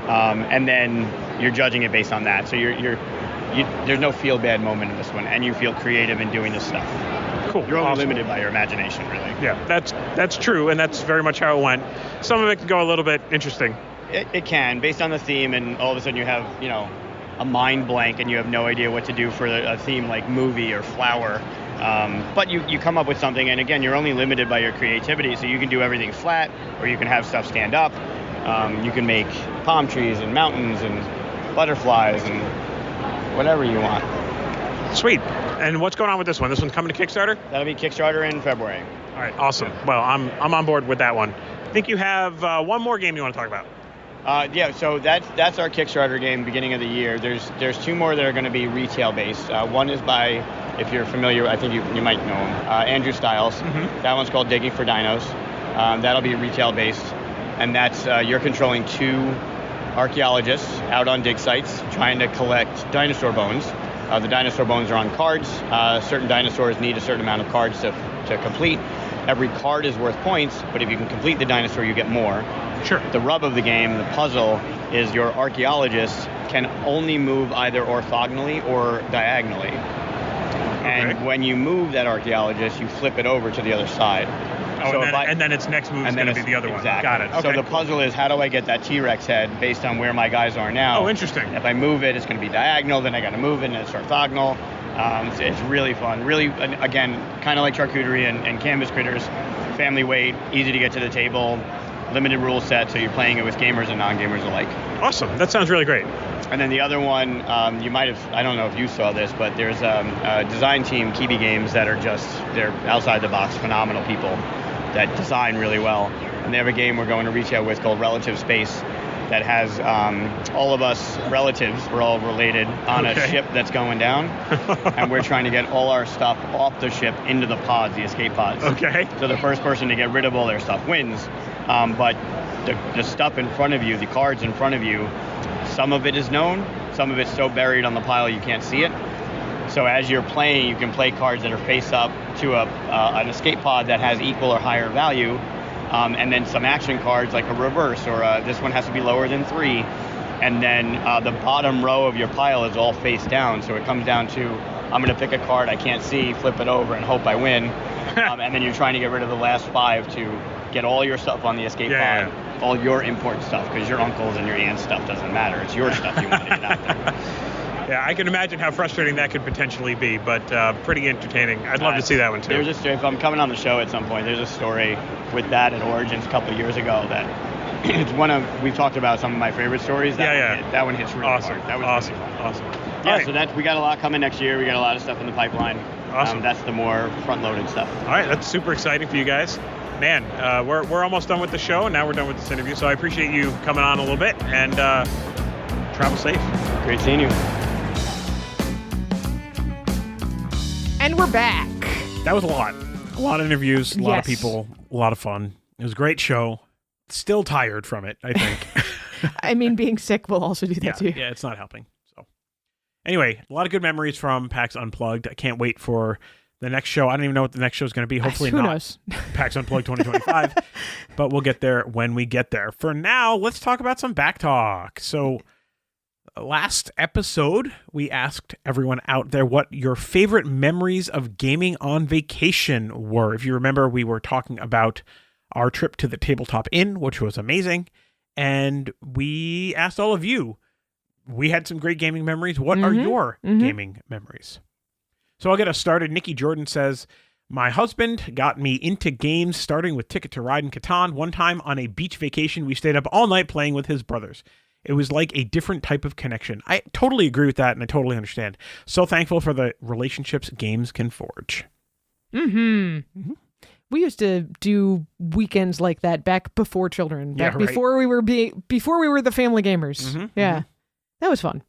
S16: And then you're judging it based on that. So there's no feel bad moment in this one, and you feel creative in doing this stuff.
S2: Cool.
S16: You're only limited by your imagination, really.
S2: Yeah, that's true, and that's very much how it went. Some of it can go a little bit interesting.
S16: It can, based on the theme, and all of a sudden you have, a mind blank and you have no idea what to do for a theme like movie or flower. But you come up with something, and again, you're only limited by your creativity, so you can do everything flat, or you can have stuff stand up. You can make palm trees and mountains and butterflies and whatever you want.
S2: Sweet. And what's going on with this one? This one's coming to Kickstarter?
S16: That'll be Kickstarter in February.
S2: All right, awesome. Well, I'm on board with that one. I think you have one more game you want to talk about.
S16: So that's our Kickstarter game, beginning of the year. There's two more that are going to be retail based. One is by, if you're familiar, I think you might know him, Andrew Stiles. Mm-hmm. That one's called Digging for Dinos. That'll be retail based, and that's you're controlling two archaeologists out on dig sites trying to collect dinosaur bones. The dinosaur bones are on cards. Certain dinosaurs need a certain amount of cards to complete. Every card is worth points, but if you can complete the dinosaur, you get more.
S2: Sure.
S16: The rub of the game, the puzzle, is your archaeologists can only move either orthogonally or diagonally. Okay. And when you move that archaeologist, you flip it over to the other side.
S2: Oh, so and then its next move is going to be the other
S16: exactly.
S2: one. Got it.
S16: Okay, so the puzzle is, how do I get that T-Rex head based on where my guys are now?
S2: Oh, interesting.
S16: If I move it, it's going to be diagonal, then I got to move it, and it's orthogonal. It's really fun. Really, again, kind of like charcuterie and Canvas Critters. Family weight, easy to get to the table. limited rule set, so you're playing it with gamers and non-gamers alike.
S2: Awesome. That sounds really great.
S16: And then the other one, you might have, I don't know if you saw this, but there's a design team, Kiwi Games, that are they're outside the box, phenomenal people that design really well. And they have a game we're going to reach out with called Relative Space that has all of us relatives, we're all related, on a ship that's going down. And we're trying to get all our stuff off the ship into the pods, the escape pods.
S2: Okay.
S16: So the first person to get rid of all their stuff wins. But the stuff in front of you, the cards in front of you, some of it is known, some of it's so buried on the pile you can't see it. So as you're playing, you can play cards that are face up to an escape pod that has equal or higher value, and then some action cards like a reverse, or this one has to be lower than 3. And then the bottom row of your pile is all face down, so it comes down to, I'm going to pick a card I can't see, flip it over, and hope I win. And then you're trying to get rid of the last 5 to get all your stuff on the escape pod, all your important stuff, because your uncles and your aunt's stuff doesn't matter. It's your stuff you want to get out there.
S2: Yeah, I can imagine how frustrating that could potentially be, but pretty entertaining. I'd love to see that one too.
S16: If I'm coming on the show at some point, there's a story with that at Origins a couple of years ago that it's we've talked about some of my favorite stories. That one hits really
S2: awesome.
S16: hard. That was
S2: awesome.
S16: really fun.
S2: Awesome.
S16: Yeah, so we got a lot coming next year. We got a lot of stuff in the pipeline.
S2: Awesome.
S16: That's the more front-loaded stuff.
S2: All right, that's super exciting for you guys. Man, we're almost done with the show, and now we're done with this interview. So I appreciate you coming on a little bit, and travel safe.
S16: Great seeing you.
S1: And we're back.
S2: That was a lot. A lot of interviews, a lot of
S1: Yes.
S2: people, a lot of fun. It was a great show. Still tired from it, I think.
S1: I mean, being sick will also do that too.
S2: Yeah, it's not helping. So, anyway, a lot of good memories from PAX Unplugged. I can't wait for the next show. I don't even know what the next show is going to be. Hopefully
S1: Who
S2: not
S1: knows?
S2: PAX Unplugged 2025. But we'll get there when we get there. For now, let's talk about some back talk. So, last episode, we asked everyone out there what your favorite memories of gaming on vacation were. If you remember, we were talking about our trip to the Tabletop Inn, which was amazing. And we asked all of you, we had some great gaming memories. What are your gaming memories? So I'll get us started. Nikki Jordan says, my husband got me into games, starting with Ticket to Ride and Catan. One time on a beach vacation, we stayed up all night playing with his brothers. It was like a different type of connection. I totally agree with that, and I totally understand. So thankful for the relationships games can forge.
S1: We used to do weekends like that back before children, back before we were the family gamers. That was fun.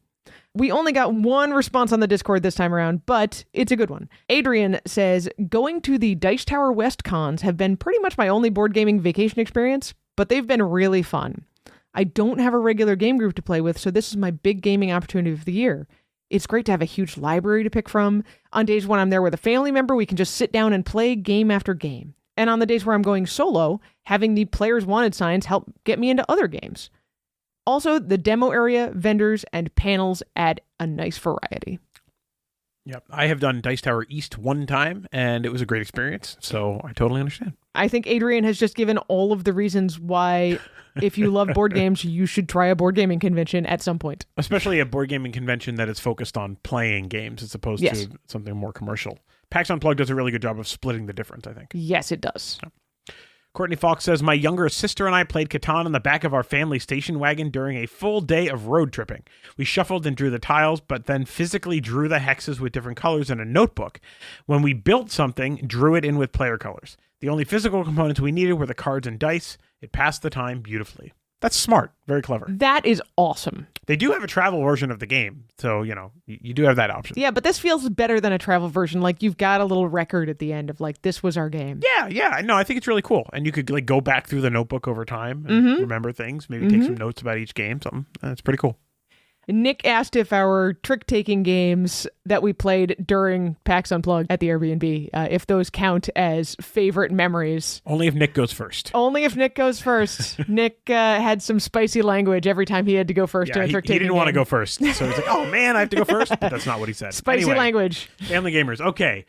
S1: We only got one response on the Discord this time around, but it's a good one. Adrian says, going to the Dice Tower West cons have been pretty much my only board gaming vacation experience, but they've been really fun. I don't have a regular game group to play with, so this is my big gaming opportunity of the year. It's great to have a huge library to pick from. On days when I'm there with a family member, we can just sit down and play game after game. And on the days where I'm going solo, having the Players Wanted signs help get me into other games. Also, the demo area, vendors, and panels add a nice variety.
S2: Yep. I have done Dice Tower East one time, and it was a great experience, so I totally understand.
S1: I think Adrian has just given all of the reasons why, if you love board games, you should try a board gaming convention at some point.
S2: Especially a board gaming convention that is focused on playing games as opposed to something more commercial. PAX Unplugged does a really good job of splitting the difference, I think.
S1: Yes, it does.
S2: Courtney Falk says, my younger sister and I played Catan in the back of our family station wagon during a full day of road tripping. We shuffled and drew the tiles, but then physically drew the hexes with different colors in a notebook. When we built something, drew it in with player colors. The only physical components we needed were the cards and dice. It passed the time beautifully. That's smart. Very clever.
S1: That is awesome.
S2: They do have a travel version of the game, so, you do have that option.
S1: Yeah, but this feels better than a travel version. Like, you've got a little record at the end of, like, this was our game.
S2: Yeah. No, I think it's really cool. And you could, go back through the notebook over time and remember things. Maybe take some notes about each game, something. It's pretty cool.
S1: Nick asked if our trick-taking games that we played during PAX Unplugged at the Airbnb, if those count as favorite memories.
S2: Only if Nick goes first.
S1: Only if Nick goes first. Nick had some spicy language every time he had to go first in a trick-taking
S2: he didn't want to go first. So he's like, oh man, I have to go first? But that's not what he said.
S1: Spicy language.
S2: Family gamers. Okay.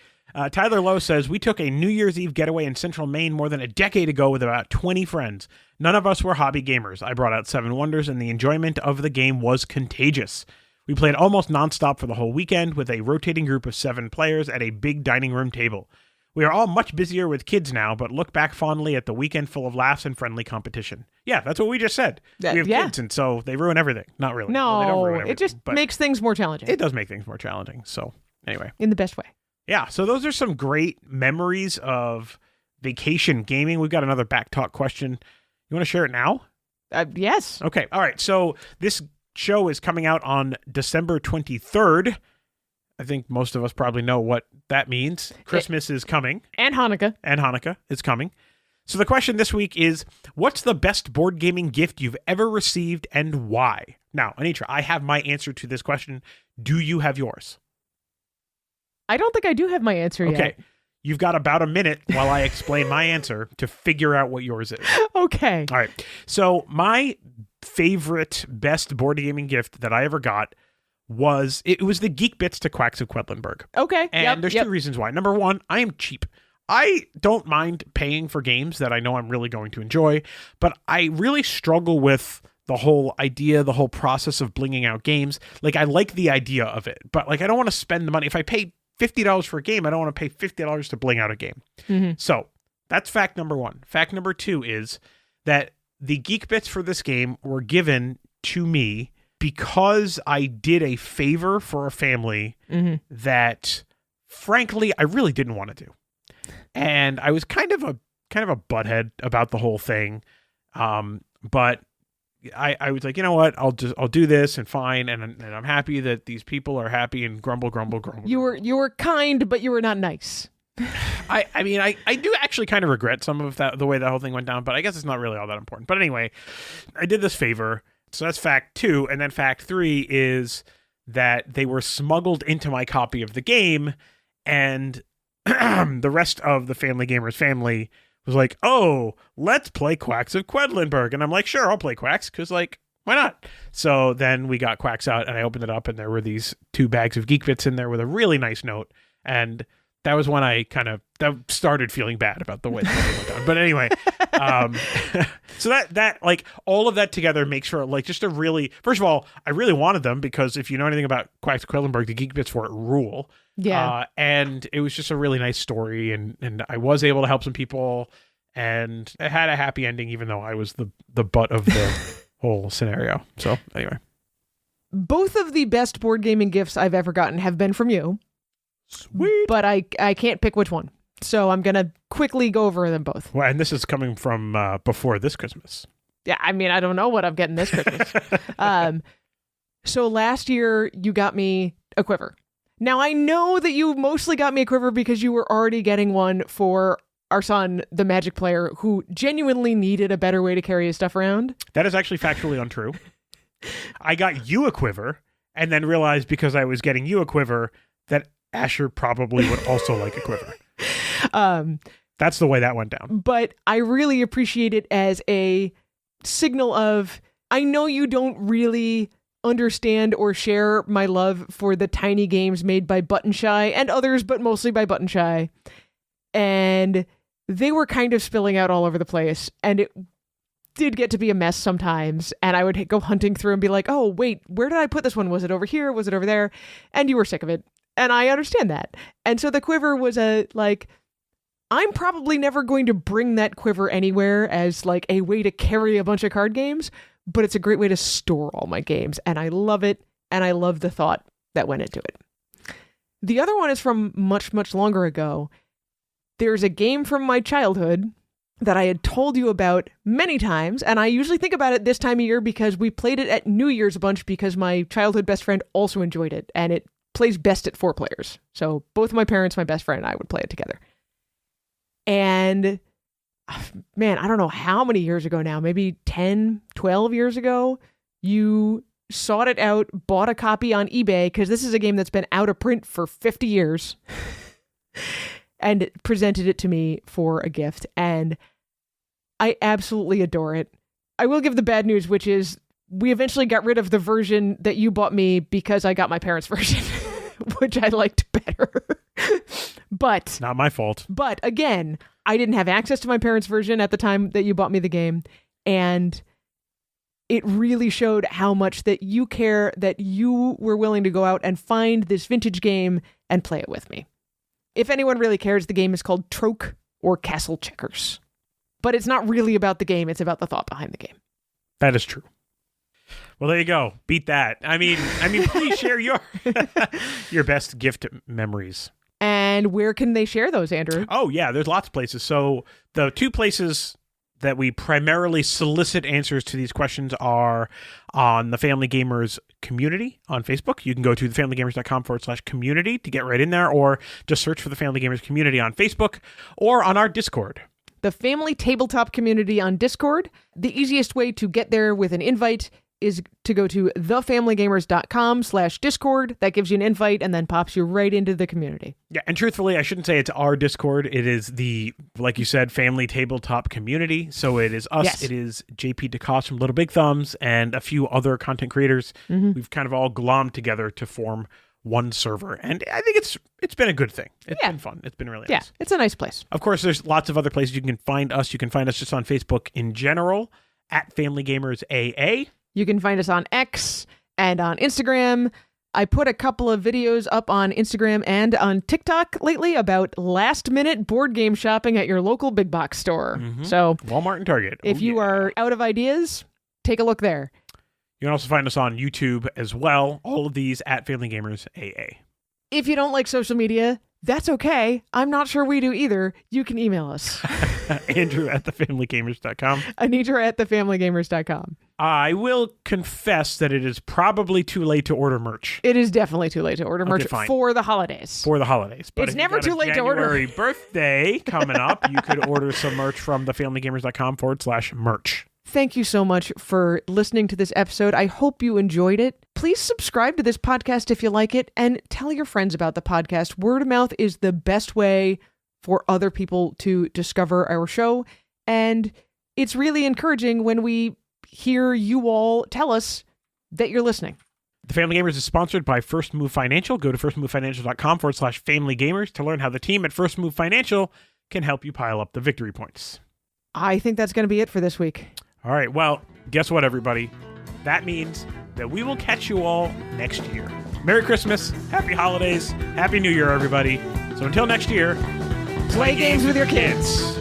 S2: Tyler Lowe says, we took a New Year's Eve getaway in Central Maine more than a decade ago with about 20 friends. None of us were hobby gamers. I brought out Seven Wonders, and the enjoyment of the game was contagious. We played almost nonstop for the whole weekend with a rotating group of 7 players at a big dining room table. We are all much busier with kids now, but look back fondly at the weekend full of laughs and friendly competition. Yeah, that's what we just said. We have kids, and so they ruin everything. Not really.
S1: No,
S2: well, they don't ruin everything,
S1: it just makes things more challenging.
S2: It does make things more challenging. So anyway.
S1: In the best way.
S2: Yeah, so those are some great memories of vacation gaming. We've got another back talk question. You want to share it now?
S1: Yes.
S2: Okay. All right. So this show is coming out on December 23rd. I think most of us probably know what that means. Christmas is coming.
S1: And Hanukkah.
S2: And Hanukkah is coming. So the question this week is, what's the best board gaming gift you've ever received and why? Now, Anitra, I have my answer to this question. Do you have yours?
S1: I don't think I do have my answer yet.
S2: Okay. You've got about a minute while I explain my answer to figure out what yours is.
S1: Okay.
S2: All right. So my favorite, best board gaming gift that I ever got was the Geek Bits to Quacks of Quedlinburg.
S1: Okay.
S2: And there's two reasons why. Number one, I am cheap. I don't mind paying for games that I know I'm really going to enjoy, but I really struggle with the whole idea, the whole process of blinging out games. Like, I like the idea of it, but like, I don't want to spend the money. If I pay $50 for a game, I don't want to pay $50 to bling out a game.
S1: Mm-hmm.
S2: So that's fact number one. Fact number two is that the Geek Bits for this game were given to me because I did a favor for a family that, frankly, I really didn't want to do. And I was kind of a butthead about the whole thing. But I was like, you know what? I'll do this and fine. And I'm happy that these people are happy and grumble.
S1: You were kind, but you were not nice.
S2: I mean, I do actually kind of regret some of that, the way that whole thing went down, but I guess it's not really all that important. But anyway, I did this favor. So that's fact two. And then fact three is that they were smuggled into my copy of the game, and the rest of the Family Gamers family was like, oh, let's play Quacks of Quedlinburg. And I'm like, sure, I'll play Quacks, because, like, why not? So then we got Quacks out, and I opened it up, and there were these 2 bags of Geek Bits in there with a really nice note. And that was when I that started feeling bad about the way that thing went down. But anyway, so that like all of that together makes for like just a really, first of all, I really wanted them because if you know anything about Quacks of Quedlinburg, the Geek Bits for it rule.
S1: Yeah.
S2: And it was just a really nice story, and I was able to help some people, and it had a happy ending, even though I was the butt of the whole scenario. So anyway.
S1: Both of the best board gaming gifts I've ever gotten have been from you.
S2: Sweet.
S1: But I can't pick which one. So I'm going to quickly go over them both.
S2: Well, and this is coming from before this Christmas.
S1: Yeah, I mean, I don't know what I'm getting this Christmas. So last year, you got me a quiver. Now, I know that you mostly got me a quiver because you were already getting one for our son, the Magic player, who genuinely needed a better way to carry his stuff around.
S2: That is actually factually untrue. I got you a quiver and then realized because I was getting you a quiver that Asher probably would also like a quiver. That's the way that went down.
S1: But I really appreciate it as a signal of, I know you don't really understand or share my love for the tiny games made by Button Shy and others, but mostly by Button Shy. And they were kind of spilling out all over the place. And it did get to be a mess sometimes. And I would go hunting through and be like, oh, wait, where did I put this one? Was it over here? Was it over there? And you were sick of it. And I understand that. And so the quiver was I'm probably never going to bring that quiver anywhere as like a way to carry a bunch of card games, but it's a great way to store all my games. And I love it. And I love the thought that went into it. The other one is from much, much longer ago. There's a game from my childhood that I had told you about many times. And I usually think about it this time of year because we played it at New Year's a bunch because my childhood best friend also enjoyed it. And it plays best at 4 players. So both my parents, my best friend, and I would play it together. And man, I don't know how many years ago now, maybe 10, 12 years ago, you sought it out, bought a copy on eBay, because this is a game that's been out of print for 50 years, and presented it to me for a gift. And I absolutely adore it. I will give the bad news, which is we eventually got rid of the version that you bought me because I got my parents' version, which I liked better. But
S2: not my fault.
S1: But again, I didn't have access to my parents' version at the time that you bought me the game. And it really showed how much that you care, that you were willing to go out and find this vintage game and play it with me. If anyone really cares, the game is called Troke or Castle Checkers. But it's not really about the game, it's about the thought behind the game.
S2: That is true. Well, there you go. Beat that. I mean, please share your your best gift memories.
S1: And where can they share those, Andrew?
S2: Oh, yeah, there's lots of places. So the two places that we primarily solicit answers to these questions are on the Family Gamers community on Facebook. You can go to thefamilygamers.com/community to get right in there, or just search for the Family Gamers community on Facebook or on our Discord.
S1: The Family Tabletop community on Discord. The easiest way to get there with an invite is to go to thefamilygamers.com/Discord. That gives you an invite and then pops you right into the community.
S2: Yeah, and truthfully, I shouldn't say it's our Discord. It is the, like you said, Family Tabletop community. So it is us. Yes. It is JP DeCoste from Little Big Thumbs and a few other content creators. Mm-hmm. We've kind of all glommed together to form one server, and I think it's been a good thing. It's been fun. It's been really nice.
S1: Yeah, it's a nice place.
S2: Of course, there's lots of other places you can find us. You can find us just on Facebook in general at Family Gamers AA.
S1: You can find us on X and on Instagram. I put a couple of videos up on Instagram and on TikTok lately about last-minute board game shopping at your local big box store. Mm-hmm. So
S2: Walmart and Target.
S1: If you are out of ideas, take a look there.
S2: You can also find us on YouTube as well. All of these at Family Gamers AA.
S1: If you don't like social media, that's okay. I'm not sure we do either. You can email us.
S2: Andrew at thefamilygamers.com.
S1: Anitra at thefamilygamers.com.
S2: I will confess that it is probably too late to order merch.
S1: It is definitely too late to order merch for the holidays.
S2: For the holidays. But
S1: it's never too late to order.
S2: January birthday coming up, you could order some merch from thefamilygamers.com/merch.
S1: Thank you so much for listening to this episode. I hope you enjoyed it. Please subscribe to this podcast if you like it, and tell your friends about the podcast. Word of mouth is the best way for other people to discover our show, and it's really encouraging when we hear you all tell us that you're listening.
S2: The Family Gamers is sponsored by First Move Financial. Go to firstmovefinancial.com/familygamers to learn how the team at First Move Financial can help you pile up the victory points.
S1: I think that's going to be it for this week.
S2: All right, well, guess what, everybody? That means that we will catch you all next year. Merry Christmas, Happy Holidays, Happy New Year, everybody. So until next year,
S1: play games with your kids.